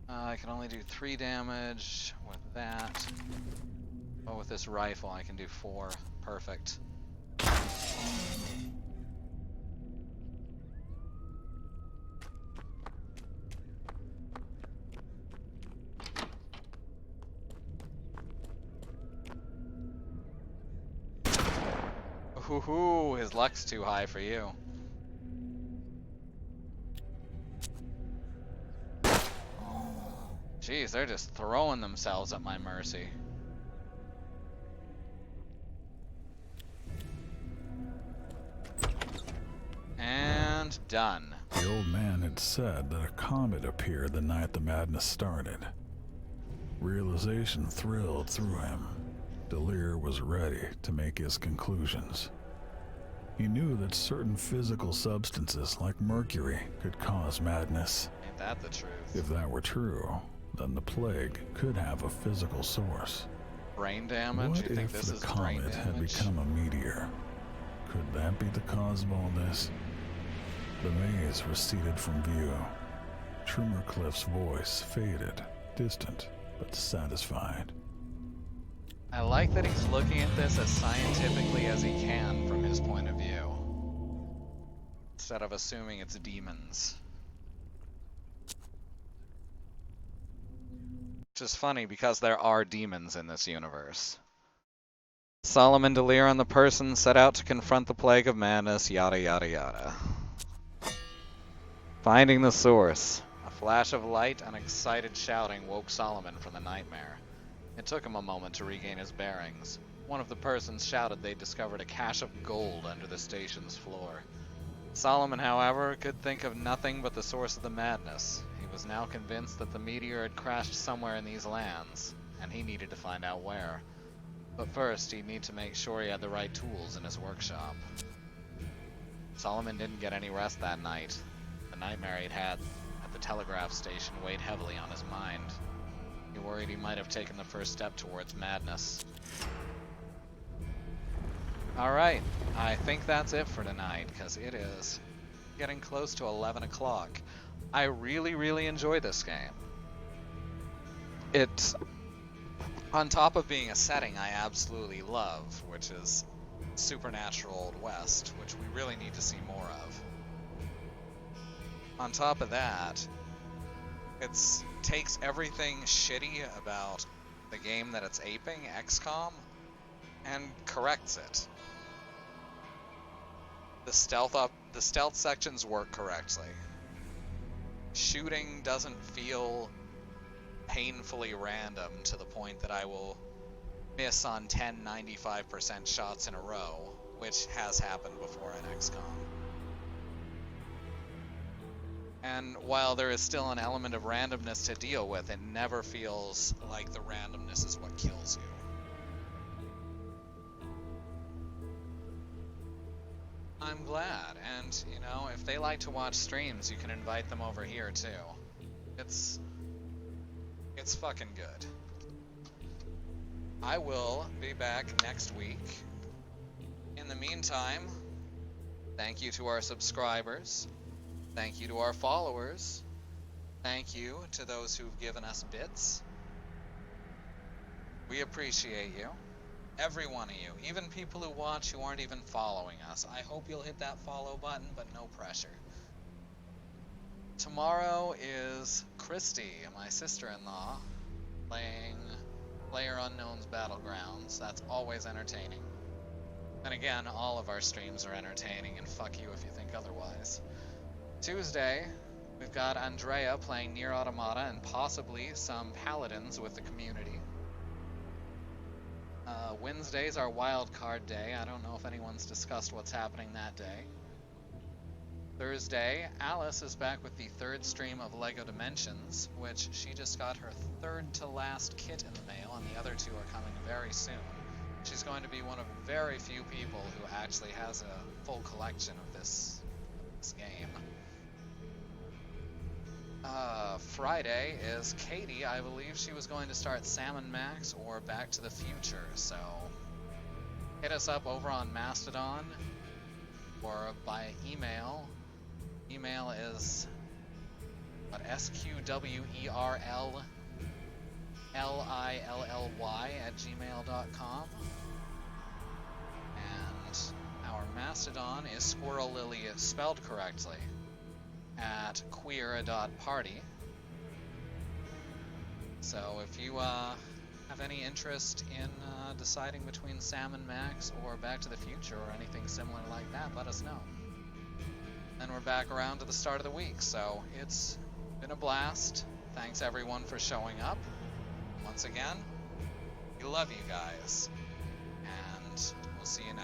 I can only do 3 damage with that. Oh, with this rifle I can do 4. Perfect. Hoo-hoo, his luck's too high for you. Jeez, they're just throwing themselves at my mercy. And done. The old man had said that a comet appeared the night the madness started. Realization thrilled through him. Delir was ready to make his conclusions. He knew that certain physical substances like mercury could cause madness. Ain't that the truth? If that were true, then the plague could have a physical source. Brain damage? What You think if this the is brain comet had damage? become a meteor? Could that be the cause of all this? The maze receded from view. Trimmercliff's voice faded, distant but satisfied. I like that he's looking at this as scientifically as he can from his point of view, instead of assuming it's demons. Which is funny because there are demons in this universe. Solomon Delir and the person set out to confront the plague of madness, yada yada yada. Finding the source. A flash of light and excited shouting woke Solomon from the nightmare. It took him a moment to regain his bearings. One of the persons shouted they'd discovered a cache of gold under the station's floor. Solomon, however, could think of nothing but the source of the madness. He was now convinced that the meteor had crashed somewhere in these lands, and he needed to find out where. But first, he'd need to make sure he had the right tools in his workshop. Solomon didn't get any rest that night. The nightmare he'd had at the telegraph station weighed heavily on his mind. He worried he might have taken the first step towards madness. Alright, I think that's it for tonight, because it is getting close to 11 o'clock. I really enjoy this game. It's, on top of being a setting I absolutely love, which is Supernatural Old West, which we really need to see more of. On top of that, it takes everything shitty about the game that it's aping, XCOM, and corrects it. The stealth sections work correctly. Shooting doesn't feel painfully random to the point that I will miss on 10 95% shots in a row, which has happened before in XCOM. And while there is still an element of randomness to deal with, it never feels like the randomness is what kills you. I'm glad, and you know, if they like to watch streams, you can invite them over here too. It's fucking good. I will be back next week. In the meantime, thank you to our subscribers. Thank you to our followers. Thank you to those who've given us bits. We appreciate you. Every one of you. Even people who watch who aren't even following us. I hope you'll hit that follow button, but no pressure. Tomorrow is Christy, my sister-in-law, playing PlayerUnknown's Battlegrounds. That's always entertaining. And again, all of our streams are entertaining, and fuck you if you think otherwise. Tuesday, we've got Andrea playing Nier Automata and possibly some Paladins with the community. Wednesday's our wild card day. I don't know if anyone's discussed what's happening that day. Thursday, Alice is back with the third stream of LEGO Dimensions, which she just got her third to last kit in the mail, and the other two are coming very soon. She's going to be one of very few people who actually has a full collection of this game. Friday is Katie. I believe she was going to start Salmon Max or Back to the Future, so hit us up over on Mastodon or by email. Email is sqwerlilly@gmail.com, and our Mastodon is Squirrel Lily spelled correctly at queer.party. So if you have any interest in deciding between Salmon Max or Back to the Future or anything similar like that, let us know. And we're back around to the start of the week, so it's been a blast. Thanks everyone for showing up. Once again, we love you guys, and we'll see you next